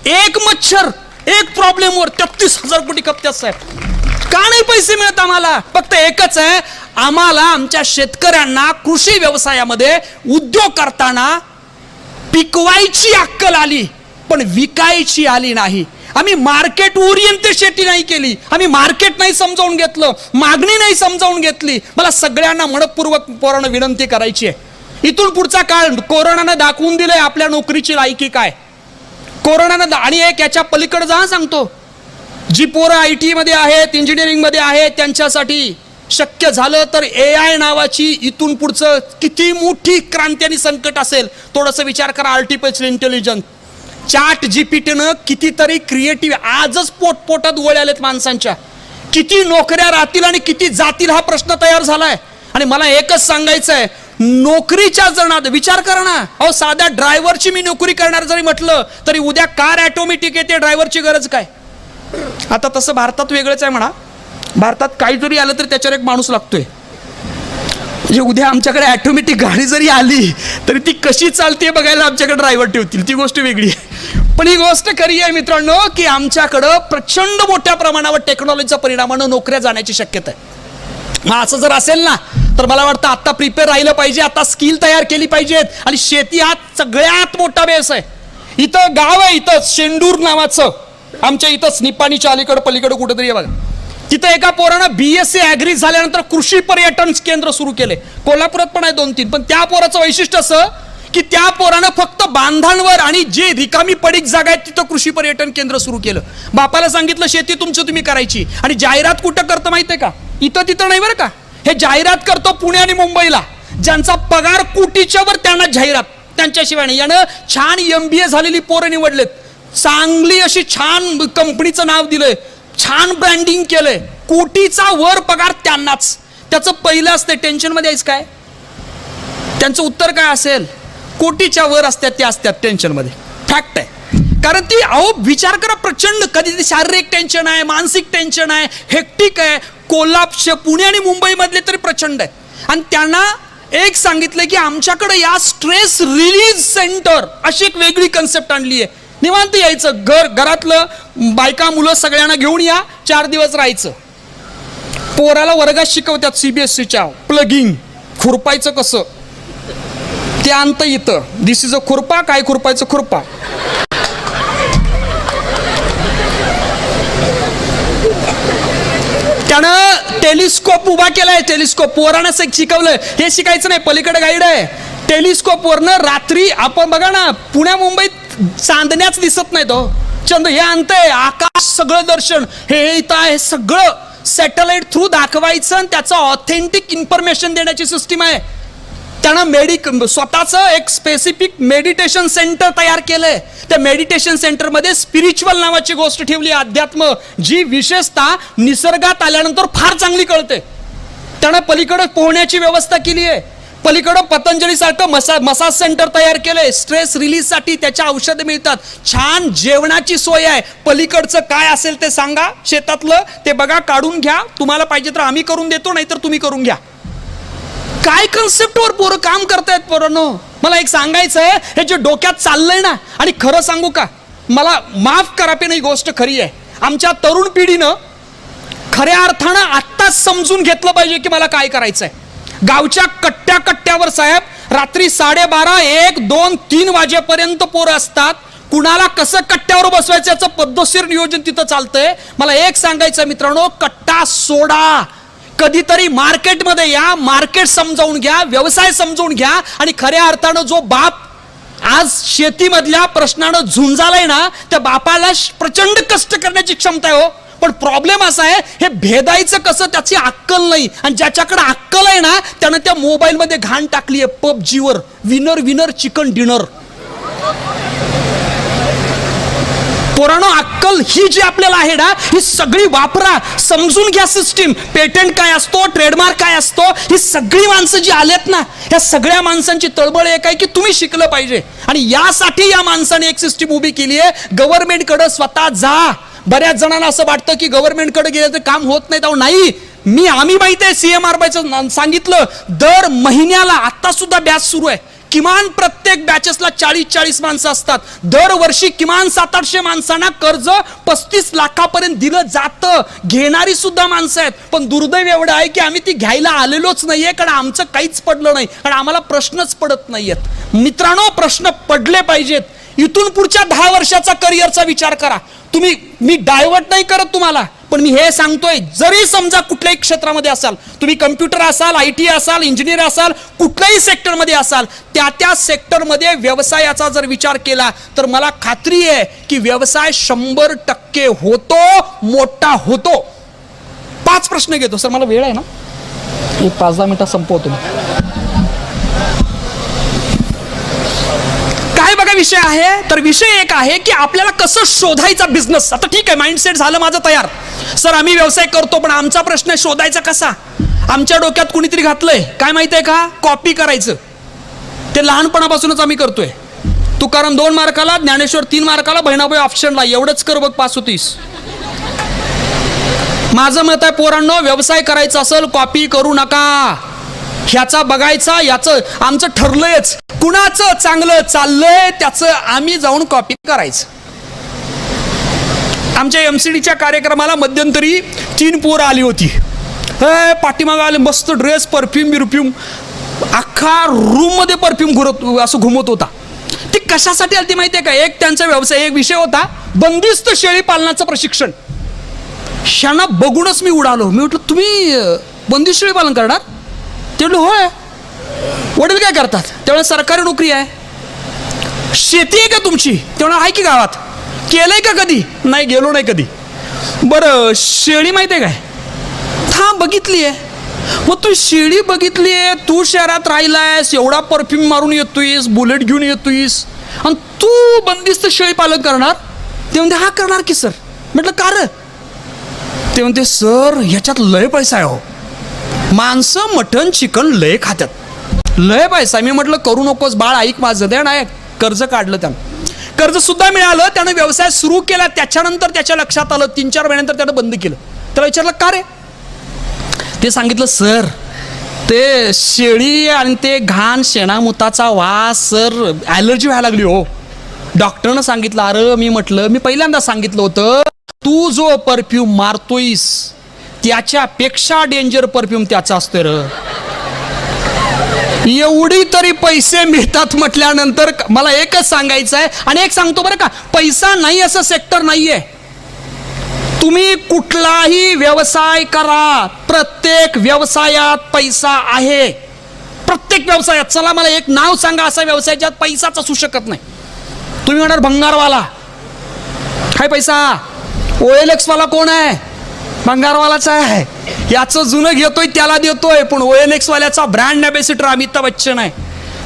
एक मच्छर, एक प्रॉब्लेमवर 33,000 कोटी खपत्यात साहेब. का नाही पैसे मिळत आम्हाला. फक्त एकच आहे, आम्हाला आमच्या शेतकऱ्यांना कृषी व्यवसायामध्ये उद्योग करताना पिकवायची अक्कल आली पण विकायची आली नाही. आम्ही मार्केट ओरिएंटेड शेती नाही केली, आम्ही मार्केट नाही समजावून घेतलं, मागणी नाही समजावून घेतली. मला सगळ्यांना मनपूर्वक पोरांना विनंती करायची आहे, इथून पुढचा काळ कोरोनानं दाखवून दिलंय आपल्या नोकरीची लायकी काय. कोरोनानं आणि एक याच्या पलीकडे जा सांगतो, जी पोरं IT मध्ये आहेत, इंजिनिअरिंग मध्ये आहेत, त्यांच्यासाठी शक्य झालं तर AI नावाची इथून पुढचं किती मोठी क्रांती आणि संकट असेल थोडंसं विचार करा. आर्टिफिशियल इंटेलिजन्स, ChatGPTनं कितीतरी क्रिएटिव्ह, आजच पोटात गोळ्या आलेत माणसांच्या. किती नोकऱ्या राहतील आणि किती जातील हा प्रश्न तयार झालाय. आणि मला एकच सांगायचं आहे, नोकरीच्या जणात विचार करा ना. अहो, साध्या ड्रायव्हरची मी नोकरी करणार जरी म्हटलं तरी उद्या कार ऑटोमॅटिक येते, ड्रायव्हरची गरज काय. आता तसं भारतात वेगळंच आहे म्हणा. भारतात काही जरी आलं तरी त्याच्यावर एक माणूस लागतोय. म्हणजे उद्या आमच्याकडे ऑटोमॅटिक गाडी जरी आली तरी ती कशी चालते बघायला आमच्याकडे ड्रायव्हर ठेवतील, ती गोष्ट वेगळी आहे. पण ही गोष्ट खरी आहे मित्रांनो की आमच्याकडं प्रचंड मोठ्या प्रमाणावर टेक्नॉलॉजीच्या परिणामानं नोकऱ्या जाण्याची शक्यता आहे. मग असं जर असेल ना तर मला वाटतं आता प्रिपेअर राहिलं पाहिजे, आता स्किल तयार केली पाहिजेत. आणि शेती हा सगळ्यात मोठा व्यवसाय. इथं गाव आहे, इथं शेंडूर नावाचं, आमच्या इथंच निपाणीच्या अलीकडं पलीकडं कुठेतरी बघा, तिथं एका पोरानं BSc ॲग्री झाल्यानंतर कृषी पर्यटन केंद्र सुरू केले. कोल्हापुरात पण आहे 2-3. पण त्या पोराचं वैशिष्ट्य असं की त्या पोरानं फक्त बांधांवर आणि जे रिकामी पडीक जागा आहेत तिथं कृषी पर्यटन केंद्र सुरू केलं. बापाला सांगितलं शेती तुमचं तुम्ही करायची. आणि जाहिरात कुठं करतं माहितीये का? इथं तिथं नाही बरं का, हे जाहिरात करतो पुणे आणि मुंबईला. ज्यांचा पगार कोटीच्या वर त्यांना जाहिरात, त्यांच्याशिवाय नाही. यानं छान MBA झालेली पोरं निवडलेत, चांगली अशी छान कंपनीचं नाव दिलंय, छान ब्रँडिंग केलंय, कोटीचा वर पगार त्यांनाच. त्याचं पहिलं असते टेन्शनमध्ये आहेस काय, त्यांचं उत्तर काय असेल? कोटीच्या वर असतात ते असतात टेन्शनमध्ये. फॅक्ट आहे. कारण ती अहो विचार करा, प्रचंड कधी ती शारीरिक टेन्शन आहे, मानसिक टेन्शन आहे, हेक्टिक आहे. पुणे आणि मुंबईमधले तरी प्रचंड आहे. आणि त्यांना एक सांगितलं की आमच्याकडे या स्ट्रेस रिलीज सेंटर अशी एक वेगळी कन्सेप्ट आणली आहे. निवांत यायचं, घरातलं बायका मुलं सगळ्यांना घेऊन या, 4 दिवस राहायचं. पोराला वर्गात शिकवतात CBSCच्या प्लगिंग, खुरपायचं कसं ते अंत येतं. दिस इज अ खुरपा, काय खुरपायचं खुरपा. त्यानं टेलिस्कोप उभा केलाय, टेलिस्कोप पोरांना शिकवलंय. हे शिकायचं नाही, पलीकडे गाईड आहे. टेलिस्कोप वरनं रात्री आपण बघा ना, पुण्या मुंबईत चांदण्याच दिसत नाही तो चंद्र, हे अंत आहे, आकाश सगळं दर्शन हे इथं आहे. सगळं सॅटेलाइट थ्रू दाखवायचं आणि त्याचं ऑथेंटिक इन्फॉर्मेशन देण्याची सिस्टीम आहे. त्यानं स्वतःचं एक स्पेसिफिक मेडिटेशन सेंटर तयार केलंय. त्या मेडिटेशन सेंटरमध्ये स्पिरिच्युअल नावाची गोष्ट ठेवली, अध्यात्म, जी विशेषतः निसर्गात आल्यानंतर फार चांगली कळते. त्यानं पलीकडे पोहण्याची व्यवस्था केली आहे. पलीकडं पतंजली सारखं मसाज सेंटर तयार केलंय स्ट्रेस रिलीज साठी. त्याच्या औषधं मिळतात. छान जेवणाची सोय आहे. पलीकडचं काय असेल ते सांगा, शेतातलं ते बघा, काढून घ्या. तुम्हाला पाहिजे तर आम्ही करून देतो, नाहीतर तुम्ही करून घ्या. काय कन्सेप्टवर पोरं काम करतायत पोरांनो. मला एक सांगायचं आहे, हे जे डोक्यात चाललंय ना, आणि खरं सांगू का, मला माफ करा पण ही गोष्ट खरी आहे. आमच्या तरुण पिढीनं खऱ्या अर्थानं आत्ताच समजून घेतलं पाहिजे की मला काय करायचंय. गावच्या कट्ट्यावर साहेब रात्री 12:30, 1, 2, 3 वाजेपर्यंत पोरं असतात. कुणाला कसं कट्ट्यावर बसवायचं याचं पद्धतशीर नियोजन तिथं चालतंय. मला एक सांगायचं मित्रांनो, कट्टा सोडा. कधीतरी मार्केटमध्ये या, मार्केट समजावून घ्या, व्यवसाय समजावून घ्या. आणि खऱ्या अर्थानं जो बाप आज शेतीमधल्या प्रश्नानं झुंजालाय ना, त्या बापाला प्रचंड कष्ट करण्याची क्षमता आहे हो. पण प्रॉब्लेम असा आहे, हे भेदायचं कसं त्याची अक्कल नाही. आणि ज्याच्याकडे अक्कल आहे ना, त्यानं त्या मोबाईलमध्ये घाण टाकली आहे PUBGवर, विनर चिकन डिनर. पोरांनो, अक्कल ही जी आपल्याला आहे ना, ही सगळी वापरा, समजून घ्या सिस्टीम. पेटंट काय असतो, ट्रेडमार्क काय असतो, ही सगळी माणसं जी आलेत ना, या सगळ्या माणसांची तळबळ एक आहे की तुम्ही शिकलं पाहिजे. आणि यासाठी या माणसाने एक सिस्टीम उभी केली आहे. गव्हर्नमेंटकडे स्वतः जा. बऱ्याच जणांना असं वाटतं की गव्हर्नमेंटकडे गेलं तर काम होत नाही. तर नाही, आम्ही माहिती आहे CMRBचं सांगितलं, दर महिन्याला आता सुद्धा बॅच सुरू आहे. किमान प्रत्येक बॅचेसला 40 माणसं असतात. दरवर्षी किमान 700-800 माणसांना कर्ज 35 लाखापर्यंत दिलं जातं. घेणारी सुद्धा माणसं आहेत. पण दुर्दैव एवढं आहे की आम्ही ती घ्यायला आलेलोच नाहीये, कारण आमचं काहीच पडलं नाही, कारण आम्हाला प्रश्नच पडत नाहीयेत. मित्रांनो, प्रश्न पडले पाहिजेत. इथून पुढच्या 10 वर्षाचा करिअरचा विचार करा तुम्ही. मी डायव्हर्ट नाही करत तुम्हाला, पण मी हे सांगतोय, जरी समजा कुठल्याही क्षेत्रामध्ये असाल, तुम्ही कम्प्युटर असाल, IT असाल, इंजिनियर असाल, कुठल्याही सेक्टरमध्ये असाल, त्या सेक्टरमध्ये व्यवसायाचा जर विचार केला तर मला खात्री आहे की व्यवसाय 100% होतो, मोठा होतो. 5 प्रश्न घेतो सर, मला वेळ आहे ना, 5-10 मिनिटात संपवतो. काय बघा विषय आहे, तर विषय एक आहे की आपल्याला कसं शोधायचा बिझनेस. आता ठीक आहे, माइंडसेट झालं माझं तयार, सर आम्ही व्यवसाय करतो, पण आमचा प्रश्न आहे शोधायचा कसा. आमच्या डोक्यात कुणीतरी घातलंय काय माहितीये का, कॉपी करायचं. ते लहानपणापासूनच आम्ही करतोय. तुकाराम 2 मार्काला, ज्ञानेश्वर 3 मार्काला, बहिणाबाई ऑप्शनला, एवढंच कर बघ पास होतीस. माझं मत आहे पोरांनो, व्यवसाय करायचा असेल कॉपी करू नका. ह्याचा बघायचा, याचं आमचं ठरलंयच. कुणाचं चांगलं चाललंय त्याचं आम्ही जाऊन कॉपी करायचं. आमच्या MCDच्या कार्यक्रमाला मध्यंतरी 3 पोरं आली होती. पाठीमागं आले, मस्त ड्रेस, परफ्यूम, अख्खा रूममध्ये परफ्यूम असं घुमत होता. ती कशासाठी आली ती माहिती आहे का? एक त्यांचा व्यवसाय, एक विषय होता बंदिस्त शेळी पालनाचं प्रशिक्षण. शाना बघूनच मी उडालो. मी म्हटलं तुम्ही बंदिस्त शेळी पालन करणार? ते म्हटलं होय. वडील काय करतात? त्यावेळेला सरकारी नोकरी आहे. शेती आहे का तुमची? तेव्हा आहे की गावात? केलंय का कधी? नाही, गेलो नाही कधी. बरं, शेळी माहिती आहे काय? हा, बघितली आहे. मग तू शेळी बघितली आहे, तू शहरात राहिलायस, एवढा परफ्यूम मारून येतोयस, बुलेट घेऊन येतोयस, आणि तू बंदिस्त शेळी पालन करणार? ते म्हणते हा करणार की सर. म्हटलं का रे? ते म्हणते सर ह्याच्यात लय पैसा आहे हो. माणसं मटण चिकन लय खात्यात, लय पैसा. मी म्हटलं करू नकोस बाळ, ऐक माझं. त्या नाही कर्ज काढलं, त्यानं कर्ज सुद्धा मिळालं. त्यानं व्यवसाय सुरू केला. त्याच्यानंतर त्याच्या लक्षात आलं, 3-4 महिन्यानंतर त्यानं बंद केलं. त्याला विचारलं का रे? ते सांगितलं सर ते शेळी आणि ते घाण शेणामुताचा वास सर, ॲलर्जी व्हायला लागली हो. डॉक्टरनं सांगितलं. अरे मी म्हटलं, मी पहिल्यांदा सांगितलं होतं, तू जो परफ्यूम मारतोयस त्याच्यापेक्षा डेंजर परफ्यूम त्याचा असतोय र. एवढी तरी पैसे मिळतात म्हटल्यानंतर मला एकच सांगायचं आहे, आणि एक सांगतो बरं का, पैसा नाही असं सेक्टर नाहीये. तुम्ही कुठलाही व्यवसाय करा, प्रत्येक व्यवसायात पैसा आहे. प्रत्येक व्यवसायात. चला मला एक नाव सांगा असा व्यवसाय ज्यात पैसाच असू शकत नाही. तुम्ही म्हणणार भंगारवाला. काय पैसा? OLX वाला कोण आहे? भंगारवालाच आहे. याचं जुनं घेतोय त्याला देतोय, पण OLX वाल्याचा ब्रँड ॲम्बॅसिडर अमिताभ बच्चन आहे.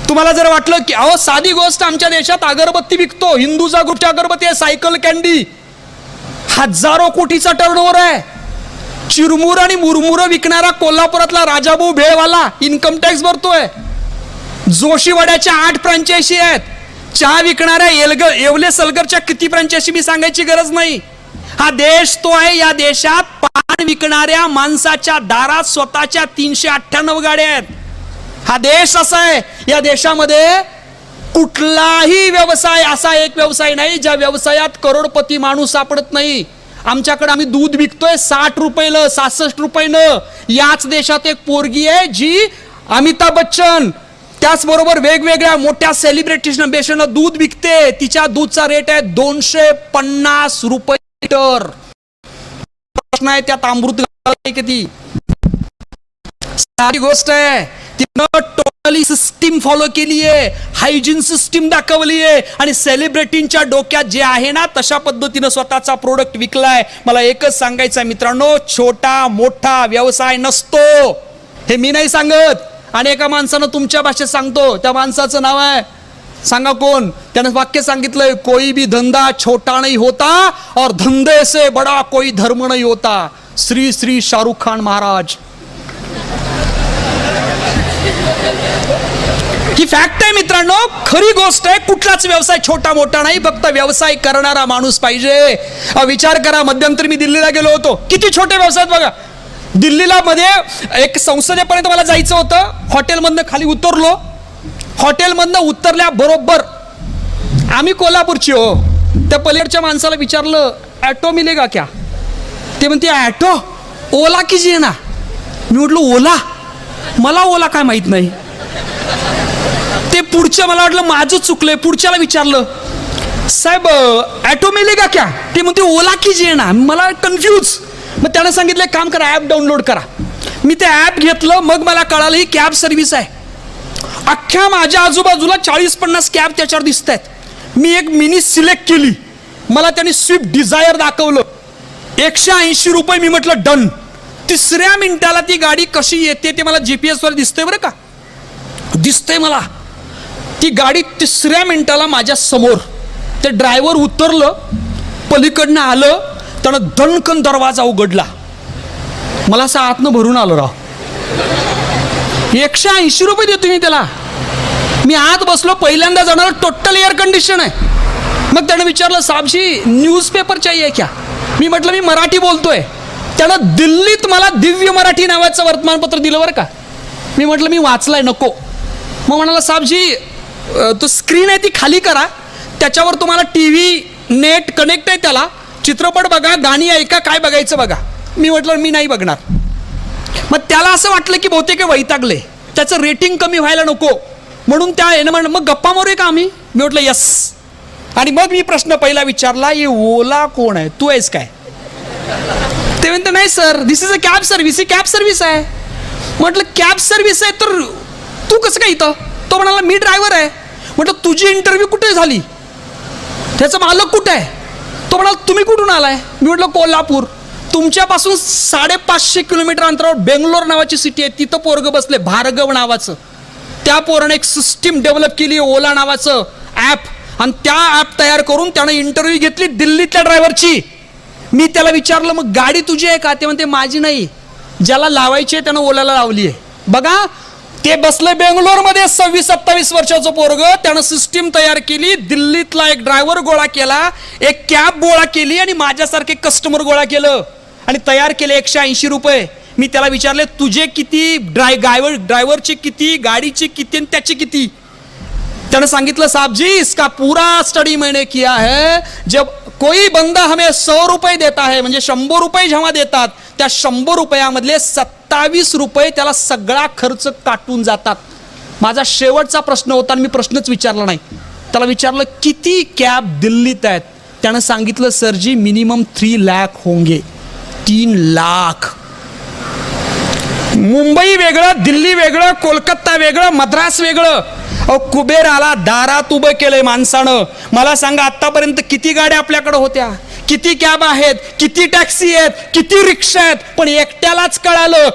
तुम्हाला जर वाटलं की अहो साधी गोष्ट, आमच्या देशात अगरबत्ती विकतो, हिंदूजा गुटची अगरबत्ती आहे, सायकल कॅन्डी, हजारो कोटीचा टर्नओव्हर आहे. चिरमुर आणि मुरमुर विकणारा कोल्हापुरातला राजाभाऊ भेळवाला इन्कम टॅक्स भरतोय. जोशीवाड्याच्या 8 फ्रँचायसी आहेत. चहा विकणाऱ्या येवले सलगरच्या किती फ्रँचायसी मी सांगायची गरज नाही. हा देश तो आहे. या देशात पान विकणाऱ्या माणसाच्या दारात स्वतःच्या 398 गाड्या आहेत. हा देश असा आहे. या देशामध्ये कुठलाही व्यवसाय असा एक व्यवसाय नाही ज्या व्यवसायात करोडपती माणूस सापडत नाही. आमच्याकडे आम्ही दूध विकतोय 60 रुपयानं, 66 रुपयानं. याच देशात एक पोरगी आहे जी अमिताभ बच्चन, त्याचबरोबर वेगवेगळ्या मोठ्या सेलिब्रिटीजना दूध विकते. तिच्या दूधचा रेट आहे 250 रुपये लिटर. प्रश्न आहे त्यात अमृत किती? सारी गोष्ट आहे. तिनं टोटली सिस्टीम फॉलो केली आहे, हायजीन सिस्टीम दाखवली आहे, आणि सेलिब्रिटींच्या डोक्यात जे आहे ना तशा पद्धतीनं स्वतःचा प्रोडक्ट विकलाय. मला एकच सांगायचं आहे मित्रांनो, छोटा मोठा व्यवसाय नसतो. हे मी नाही सांगत, आणि एका माणसानं तुमच्या भाषेत सांगतो. त्या माणसाचं नाव आहे, सांगा कोण? त्यानं वाक्य सांगितलंय, कोई भी धंदा छोटा नहीं होता और धंधे से बड़ा कोई धर्म नहीं होता. श्री श्री शाहरुख खान महाराज. ही फॅक्ट आहे मित्रांनो, खरी गोष्ट आहे. कुठलाच व्यवसाय छोटा मोठा नाही, फक्त व्यवसाय करणारा माणूस पाहिजे. विचार करा, मध्यंतरी मी दिल्लीला गेलो होतो. किती छोटे व्यवसाय बघा. दिल्लीला मध्ये एक संसदेपर्यंत मला जायचं होतं. हॉटेलमधनं खाली उतरलो. हॉटेलमधनं उतरल्याबरोबर, आम्ही कोल्हापूरची हो, त्या पलीकडच्या माणसाला विचारलं ॲटो मिलेगा क्या? ते म्हणते ॲटो ओला कीजिए ना. मी म्हटलं ओला? मला ओला काय माहित नाही. ते पुढच्या, मला वाटलं माझं चुकलंय, पुढच्याला विचारलं साहेब ॲटो मिलेगा क्या? ते म्हणते ओला कीजिए ना. मला कन्फ्यूज. मग त्यानं सांगितलं काम करा, ॲप डाउनलोड करा. मी ते ॲप घेतलं. मग मला कळालं ही कॅब सर्व्हिस आहे. अख्ख्या माझ्या आजूबाजूला 40-50 कॅब त्याच्यावर दिसत आहेत. मी एक मिनी सिलेक्ट केली. मला त्यांनी स्विफ्ट डिझायर दाखवलं. 180 रुपये. मी म्हटलं डन. 3ऱ्या मिनिटाला ती गाडी कशी येते ते मला GPS वर दिसतंय बरं का, दिसतंय मला. ती गाडी 3ऱ्या मिनिटाला माझ्या समोर. ते ड्रायव्हर उतरलं, पलीकडनं आलं, त्यानं दणकन दरवाजा उघडला. मला असं आतनं भरून आलं राव. 180 रुपये देतो मी त्याला. मी आत बसलो. पहिल्यांदा जाणार, टोटल एअर कंडिशन आहे. मग त्यानं विचारलं साहेबजी न्यूजपेपर चाहिए क्या? मी म्हटलं मी मराठी बोलतोय. त्यानं दिल्लीत मला दिव्य मराठी नावाचं वर्तमानपत्र दिलं बरं का. मी म्हटलं मी वाचलंय, नको. मग म्हणाला साहेबजी तो स्क्रीन आहे ती खाली करा, त्याच्यावर तुम्हाला TV नेट कनेक्ट आहे त्याला, चित्रपट बघा, गाणी ऐका, काय बघायचं बघा. मी म्हटलं मी नाही बघणार. मग त्याला असं वाटलं की बहुतेक वैतागले, त्याचं रेटिंग कमी व्हायला नको म्हणून त्या मग गप्पा मारूया का आम्ही. मी म्हटलं यस. आणि मग मी प्रश्न पहिला विचारला, हे ओला कोण आहे, तू आहेस काय? ते म्हणते नाही sir, this is a cab service. He cab service आहे. म्हटलं कॅब सर्व्हिस आहे तर तू कसं काय इथं? तो म्हणाला मी ड्रायव्हर आहे. म्हटलं तुझी इंटरव्ह्यू कुठे झाली, त्याचा मालक कुठे आहे? तो म्हणाला तुम्ही कुठून आलाय? मी म्हटलं कोल्हापूर. तुमच्यापासून 550 किलोमीटर अंतरावर बेंगलोर नावाची सिटी आहे, तिथं पोरगं बसले भार्गव नावाचं. त्या पोराने एक सिस्टीम डेव्हलप केली, ओला नावाचं ॲप, आणि त्या ॲप तयार करून त्यानं इंटरव्ह्यू घेतली दिल्लीतल्या ड्रायव्हरची. मी त्याला विचारलं मग गाडी तुझी आहे का? ते म्हणते माझी नाही, ज्याला लावायची आहे त्यानं ओलाला लावली आहे. बघा, ते बसले बेंगलोरमध्ये 26-27 वर्षाचं पोरग, त्यानं सिस्टीम तयार केली, दिल्लीतला एक ड्रायव्हर गोळा केला, एक कॅब गोळा केली आणि माझ्यासारखे कस्टमर गोळा केलं आणि तयार केले 180 रुपये. मी त्याला विचारले तुझे किती, ड्रायव्हरचे किती, गाडीचे किती आणि त्याचे किती? त्याने सांगितलं साहब जी इसका पूरा स्टडी मैंने किया है, जब कोई बंदा हमें 100 रुपये देता है, म्हणजे 100 रुपये जेव्हा देतात त्या 100 रुपयामधले 27 रुपये त्याला सगळा खर्च काटून जातात. माझा शेवटचा प्रश्न होता आणि मी प्रश्नच विचारला नाही. त्याला विचारलं किती कॅब दिल्लीत आहेत? त्यानं सांगितलं सरजी मिनिमम 3 लाख होंगे. 3 लाख. मुंबई वेगळं, दिल्ली वेगळं, कोलकाता वेगळं, मद्रास वेगळं. अहो कुबेर आला, दारात उभं केलंय माणसानं. मला सांगा आतापर्यंत किती गाड्या आपल्याकडे होत्या, किती कॅब आहेत, किती टॅक्सी आहेत, किती रिक्षा आहेत, पण एकट्यालाच कळालं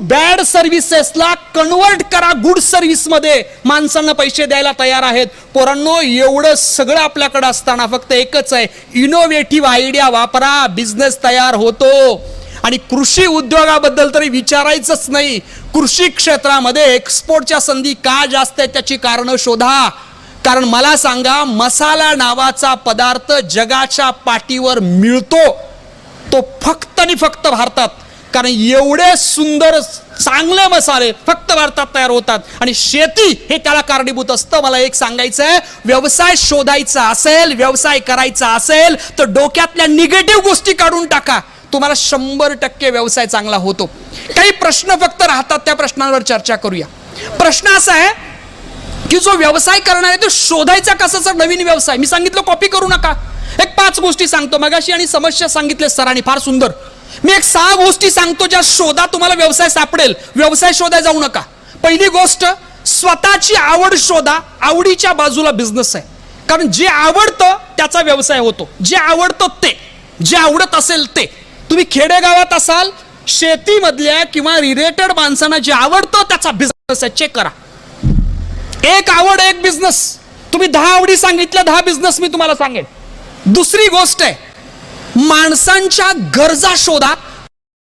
बॅड सर्व्हिसेसला कन्वर्ट करा गुड सर्व्हिस मध्ये. माणसांना पैसे द्यायला तयार आहेत. पोरांनो, एवढं सगळं आपल्याकडे असताना फक्त एकच आहे, इनोव्हेटिव्ह आयडिया वापरा, बिझनेस तयार होतो. आणि कृषी उद्योगाबद्दल तरी विचारायचंच नाही. कृषी क्षेत्रामध्ये एक्सपोर्टच्या संधी का जास्त आहेत त्याची कारणं शोधा. कारण मला सांगा, मसाला नावाचा पदार्थ जगाच्या पाठीवर मिळतो तो फक्त आणि फक्त भारतात. कारण एवढे सुंदर चांगले मसाले फक्त भारतात तयार होतात आणि शेती हे त्याला कारणीभूत असतं. मला एक सांगायचं आहे, व्यवसाय शोधायचा असेल, व्यवसाय करायचा असेल तर डोक्यातल्या निगेटिव्ह गोष्टी काढून टाका, तुम्हाला 100% व्यवसाय चांगला होतो. काही प्रश्न फक्त राहतात, त्या प्रश्नांवर चर्चा करूया. प्रश्न असा आहे की जो व्यवसाय करणार आहे तो शोधायचा कसाचा नवीन व्यवसाय. मी सांगितलं कॉपी करू नका. एक 5 गोष्टी सांगतो मगाशी आणि समस्या सांगितले सरांनी फार सुंदर. मी एक 6 गोष्टी सांगतो ज्या शोधा, तुम्हाला व्यवसाय सापडेल. व्यवसाय शोधायला जाऊ नका. पहिली गोष्ट, स्वतःची आवड शोधा. आवडीच्या बाजूला बिझनेस आहे. कारण जे आवडतं त्याचा व्यवसाय होतो. जे आवडतं ते, जे आवडत असेल ते. तुम्ही खेडेगावात असाल, शेतीमधल्या किंवा रिलेटेड माणसांना जे आवडतं त्याचा बिझनेस आहे, चेक करा. एक आवड एक बिझनेस. तुम्ही 10 आवडी सांगितल्या, 10 बिझनेस मी तुम्हाला सांगेन. दुसरी गोष्ट आहे, माणसांच्या गरजा शोधा.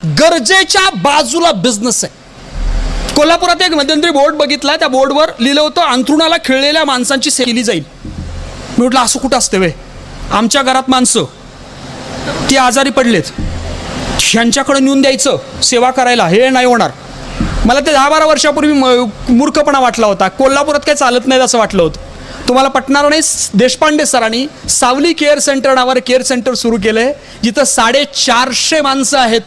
गरजेच्या बाजूला बिझनेस आहे. कोल्हापुरात एक मध्यंतरी बोर्ड बघितला, त्या बोर्डवर लिहिलं होतं अंथरुणाला खिळलेल्या माणसांची सेवा केली जाईल. मी म्हटलं असं कुठं असते वे? आमच्या घरात माणसं ती आजारी पडलेत, ह्यांच्याकडे नेऊन द्यायचं सेवा करायला, हे नाही होणार. मला ते 10-12 वर्षापूर्वी मूर्खपणा वाटला होता. कोल्हापुरात काही चालत नाही असं वाटलं होतं. तुम्हाला पटणार नाही, देशपांडे सरांनी सावली केअर सेंटर नावावर केअर सेंटर सुरू केलंय, जिथं 450 माणसं आहेत,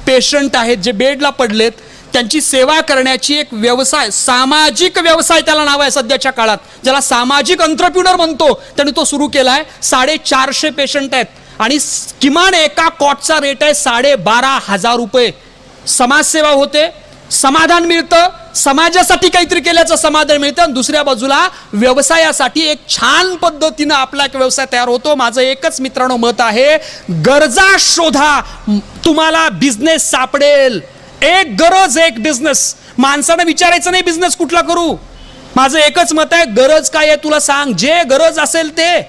पेशंट आहेत, जे बेडला पडलेत, त्यांची सेवा करण्याची एक व्यवसाय, सामाजिक व्यवसाय त्याला नाव आहे सध्याच्या काळात, ज्याला सामाजिक एंटरप्रेन्योर म्हणतो, त्यांनी तो सुरू केलाय. 450 पेशंट आहेत आणि किमान एका कॉटचा रेट आहे 12,500 रुपये. समाजसेवा होते, समाधान मिळतं, समाजासाठी काहीतरी केल्याचं समाधान मिळतं, आणि दुसऱ्या बाजूला व्यवसायासाठी एक छान पद्धतीनं आपला एक व्यवसाय तयार होतो. माझं एकच मित्रांनो मत आहे, गरजा शोधा, तुम्हाला बिझनेस सापडेल. एक गरज एक बिझनेस. माणसानं विचारायचं नाही बिझनेस कुठला करू. माझं एकच मत आहे, गरज काय आहे तुला सांग, जे गरज असेल ते.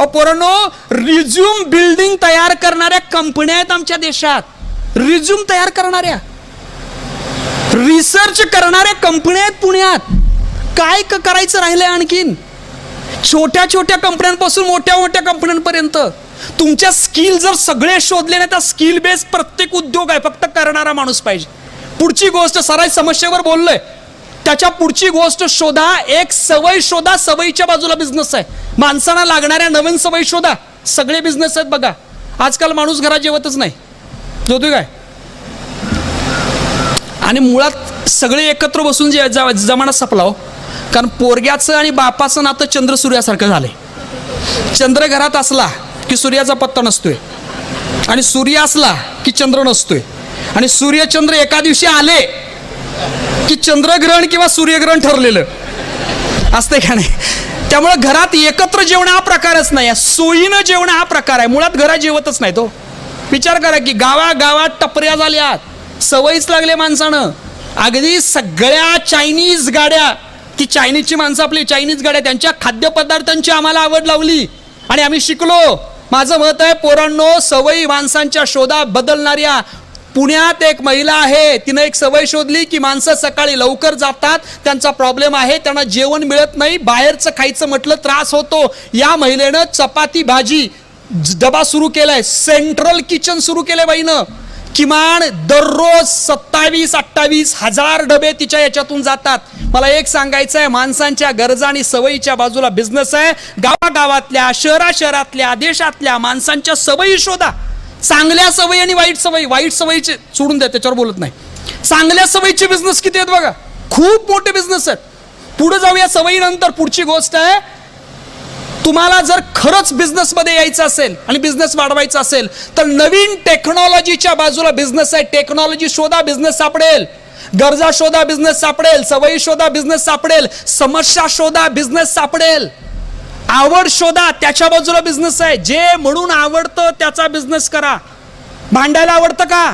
पोरांनो, रिझ्यूम बिल्डिंग तयार करणाऱ्या कंपन्या आहेत आमच्या देशात. रिझ्यूम तयार करणाऱ्या, रिसर्च करणाऱ्या कंपन्या आहेत पुण्यात. काय करायचं राहिलंय आणखीन? छोट्या छोट्या कंपन्यांपासून मोठ्या मोठ्या कंपन्यांपर्यंत तुमच्या स्किल जर सगळे शोधले नाही तर स्किल बेस प्रत्येक उद्योग आहे, फक्त करणारा माणूस पाहिजे. पुढची गोष्ट, सराई समस्येवर बोललोय, त्याच्या पुढची गोष्ट शोधा, एक सवय शोधा. सवयीच्या बाजूला बिझनेस आहे. माणसांना लागणाऱ्या नवीन सवयी शोधा. सगळे बिझनेस आहेत बघा. आजकाल माणूस घरात जेवतच नाही, जेवतोय काय? आणि मुळात सगळे एकत्र बसून जमाना संपला हो. कारण पोरग्याचं आणि बापाचं नातं चंद्र सूर्यासारखं झालंय. चंद्र घरात असला की सूर्याचा पत्ता नसतोय, आणि सूर्य असला की चंद्र नसतोय, आणि सूर्यचंद्र एका दिवशी आले की चंद्रग्रहण किंवा सूर्यग्रहण ठरलेलं असते का नाही. त्यामुळे घरात एकत्र जेवण हा प्रकारच नाही, सोयीनं जेवण हा प्रकार आहे. मुळात घरात जेवतच नाही तो. विचार करा की गावागावात टपऱ्या झाल्यात, सवयीच लागले माणसानं. अगदी सगळ्या चायनीज गाड्या, ती चायनीजची माणसं आपली चायनीज गाड्या, त्यांच्या खाद्यपदार्थांची आम्हाला आवड लावली आणि आम्ही शिकलो. माझं मत आहे पोरांनो, सवयी माणसांच्या शोधा बदलणाऱ्या. पुण्यात एक महिला आहे, तिनं एक सवय शोधली की माणसं सकाळी लवकर जातात, त्यांचा प्रॉब्लेम आहे, त्यांना जेवण मिळत नाही, बाहेरचं खायचं म्हटलं त्रास होतो. या महिलेनं चपाती भाजी डबा सुरू केलाय, सेंट्रल किचन सुरू केलंय बाईनं. किमान दररोज 27-28 हजार डबे तिच्या याच्यातून जातात. मला एक सांगायचं आहे, माणसांच्या गरजा आणि सवयीच्या बाजूला बिझनेस आहे. गावागावातल्या, शहरातल्या, देशातल्या माणसांच्या सवयी शोधा. चांगल्या सवयी आणि वाईट सवयी, वाईट सवयीचे सोडून द्या, त्याच्यावर बोलत नाही. चांगल्या सवयीचे बिझनेस किती आहेत बघा, खूप मोठे बिझनेस आहेत. पुढे जाऊया सवयीनंतर. पुढची गोष्ट आहे, तुम्हाला जर खरंच बिझनेसमध्ये यायचं असेल आणि बिझनेस वाढवायचा असेल तर नवीन टेक्नॉलॉजीच्या बाजूला बिझनेस आहे. टेक्नॉलॉजी शोधा, बिझनेस सापडेल. गरजा शोधा, बिझनेस सापडेल. सवयी शोधा, बिझनेस सापडेल. समस्या शोधा, बिझनेस सापडेल. आवड शोधा, त्याच्या बाजूला बिझनेस आहे. जे म्हणून आवडतं त्याचा बिझनेस करा. भांडायला आवडतं का?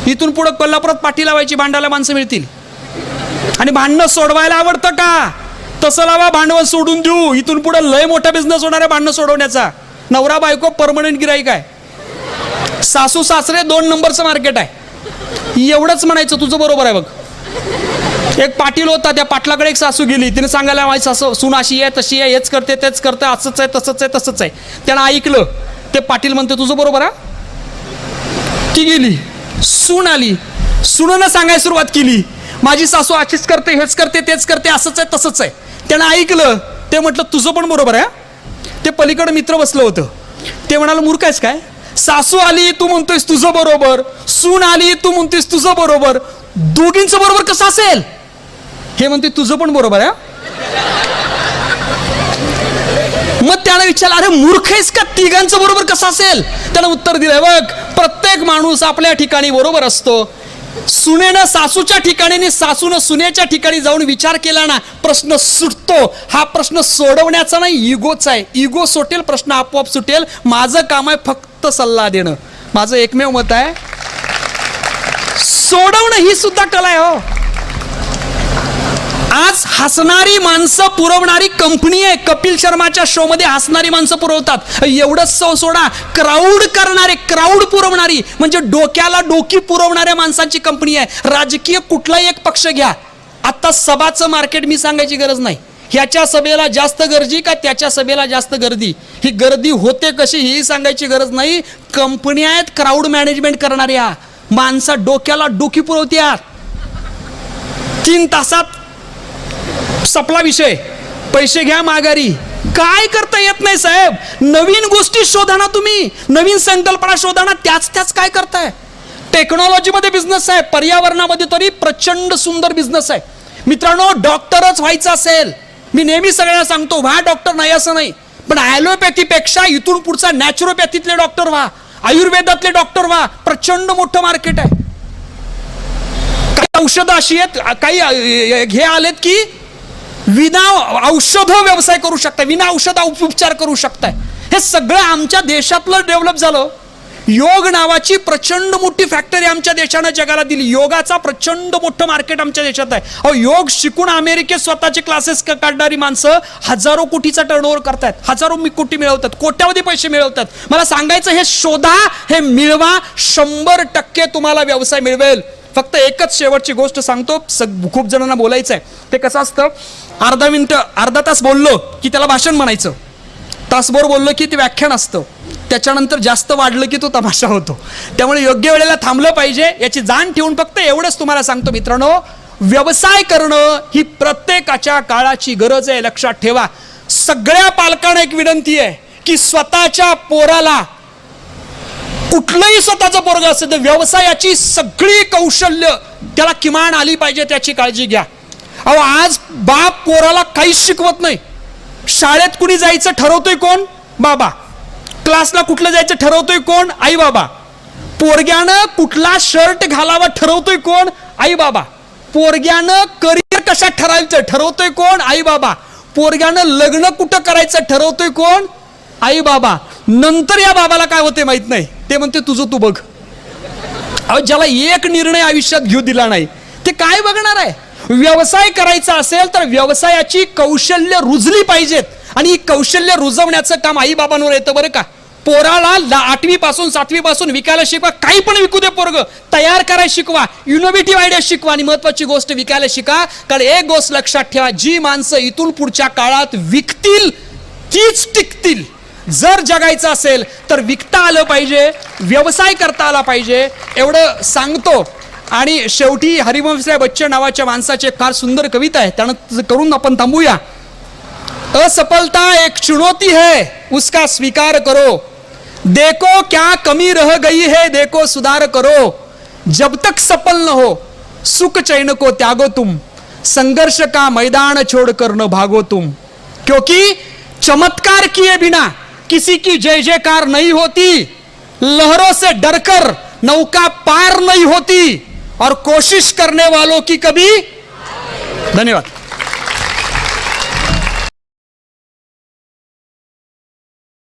इथून पुढे कोल्हापुरात पाठी लावायची, भांडायला माणसं मिळतील. आणि भांडणं सोडवायला आवडतं का? तसं लावा, भांडवल सोडून देऊ. इथून पुढे लय मोठा बिझनेस होणार आहे भांडणं सोडवण्याचा. नवरा बायको परमनंट गिराईक आहे. सासू सासरे 2 नंबरचं मार्केट आहे. एवढंच म्हणायचं, तुझं बरोबर आहे बघ. एक पाटील होता, त्या पाटलाकडे एक सासू गेली. तिने सांगायला, माझी सासू सून अशी आहे, तशी आहे, हेच करते, तेच करते, असंच आहे, तसंच आहे, तसंच आहे. त्यानं ऐकलं. ते पाटील म्हणते, तुझं बरोबर आहे. ती गेली, सून आली. सुनेनं सांगायला सुरुवात केली, माझी सासू अशीच करते, हेच करते, तेच करते, असंच आहे, तसंच आहे. त्यानं ऐकलं. ते म्हटलं, तुझं पण बरोबर आहे. ते पलीकडे मित्र बसलं होतं. ते म्हणाल, मूर्ख आहेस काय? सासू आली, तू म्हणतोयस तुझं बरोबर, सून आली, तू म्हणतोयस तुझं बरोबर, दोघींचं बरोबर कसं असेल? हे म्हणते, तुझं पण बरोबर आहे. मग त्यानं विचारलं, अरे मूर्ख आहेस का, तिघांचं बरोबर कसं असेल? त्यानं उत्तर दिलंय, बघ, प्रत्येक माणूस आपल्या ठिकाणी बरोबर असतो. सुनेनं सासूच्या ठिकाणी आणि सासूनं सुनेच्या ठिकाणी जाऊन विचार केला ना, प्रश्न सुटतो. हा प्रश्न सोडवण्याचा नाही, इगोचा आहे. इगो सुटेल, प्रश्न आपोआप सुटेल. माझं काम आहे फक्त सल्ला देणं. माझं एकमेव मत आहे, सोडवणं ही सुद्धा कला आहे हो. आज हसणारी माणसं पुरवणारी कंपनी आहे. कपिल शर्माच्या शो मध्ये हसणारी माणसं पुरवतात. एवढंच सोडा, क्राऊड करणारे, क्राऊड पुरवणारी म्हणजे डोक्याला डोकी पुरवणाऱ्या माणसांची कंपनी आहे. राजकीय कुठलाही एक पक्ष घ्या. आता सभाचं मार्केट मी सांगायची गरज नाही. ह्याच्या सभेला जास्त गर्दी का त्याच्या सभेला जास्त गर्दी, ही गर्दी होते कशी ही सांगायची गरज नाही. कंपन्या आहेत क्राऊड मॅनेजमेंट करणाऱ्या. माणसा डोक्याला डोकी पुरवत्यात. 3 तासात सपला विषय, पैसे घ्या माघारी. काय करता येत नाही साहेब. नवीन गोष्टी शोधा ना तुम्ही, नवीन संकल्पना शोधा ना. त्याच काय करताय? टेक्नॉलॉजीमध्ये बिझनेस आहे, पर्यावरणामध्ये तरी प्रचंड सुंदर बिझनेस आहे. मित्रांनो, डॉक्टरच व्हायचं असेल, मी नेहमी सगळ्यांना सांगतो, व्हा डॉक्टर नाही असं नाही, पण ॲलोपॅथीपेक्षा इथून पुढचा नॅचरोपॅथीतले डॉक्टर व्हा, आयुर्वेदातले डॉक्टर व्हा. प्रचंड मोठं मार्केट आहे. काही औषधं अशी आहेत, काही हे आलेत की विना औषध व्यवसाय करू शकता, विना औषध उपचार करू शकताय. हे सगळं आमच्या देशातलं डेव्हलप झालं. योग नावाची प्रचंड मोठी फॅक्टरी आमच्या देशानं जगाला दिली. योगाचा प्रचंड मोठं मार्केट आमच्या देशात आहे. अहो, योग शिकून अमेरिकेत स्वतःचे क्लासेस काढणारी माणसं हजारो कोटीचा टर्नओव्हर करतायत, हजारो कोटी मिळवतात, कोट्यावधी पैसे मिळवतात. मला सांगायचं, हे शोधा, हे मिळवा, 100% तुम्हाला व्यवसाय मिळवेल. फक्त एकच शेवटची गोष्ट सांगतो, खूप जणांना बोलायचं आहे. ते कसं असतं, अर्धा तास बोललो की त्याला भाषण म्हणायचं, तासभर बोललो की ते व्याख्यान असतं, त्याच्यानंतर जास्त वाढलं की तो तमाशा होतो. त्यामुळे योग्य वेळेला थांबलं पाहिजे, याची जाण ठेवून फक्त एवढंच तुम्हाला सांगतो मित्रांनो, व्यवसाय करणं ही प्रत्येकाच्या काळाची गरज आहे. लक्षात ठेवा. सगळ्या पालकांना एक विनंती आहे की स्वतःच्या पोराला कुठलंही स्वतःचं पोरग असेल तर व्यवसायाची सगळी कौशल्य त्याला किमान आली पाहिजे, त्याची काळजी घ्या. अहो आज बाप पोराला काहीच शिकवत नाही. शाळेत कुणी जायचं ठरवतोय कोण? बाबा. क्लासला कुठलं जायचं ठरवतोय कोण? आई बाबा. पोरग्यानं कुठला शर्ट घालावा ठरवतोय कोण? आई बाबा. पोरग्यानं करिअर कशा ठरायचं ठरवतोय कोण? आई बाबा. पोरग्यानं लग्न कुठं करायचं ठरवतोय कोण? आई बाबा. नंतर या बाबाला काय होते माहित नाही, ते म्हणते तुझं तू बघ. अहो ज्याला एक निर्णय आयुष्यात घेऊ दिला नाही ते काय बघणार आहे? व्यवसाय करायचा असेल तर व्यवसायाची कौशल्य रुजली पाहिजेत, आणि ही कौशल्य रुजवण्याचं काम आई बाबांवर येतं बरं का. पोराला 8वी पासून 7वी पासून विकायला शिकवा, काही पण विकू दे पोरग, तयार करायला शिकवा, इनोव्हेटिव्ह आयडिया शिकवा, आणि महत्वाची गोष्ट विकायला शिका. कारण एक गोष्ट लक्षात ठेवा, जी माणसं इथून पुढच्या काळात विकतील तीच टिकतील. जर जगायचं असेल तर विकता आलं पाहिजे, व्यवसाय करता आला पाहिजे, एवढं सांगतो. आणि शेवटी हरिवंशराय बच्चन नावाच्या माणसाची फार सुंदर कविता आहे, त्यानं करून आपण थांबूया. असफलता एक चुनौती है, उसका स्वीकार करो. देखो क्या कमी रह गई है, देखो सुधार करो. जब तक सफल न हो सुख चैन को त्यागो तुम. संघर्ष का मैदान छोड़कर न भागो तुम. क्योंकि चमत्कार किए बिना किसी की जय जयकार नहीं होती. लहरों से डरकर नौका पार नहीं होती, और कोशिश करने वालों की कभी. धन्यवाद.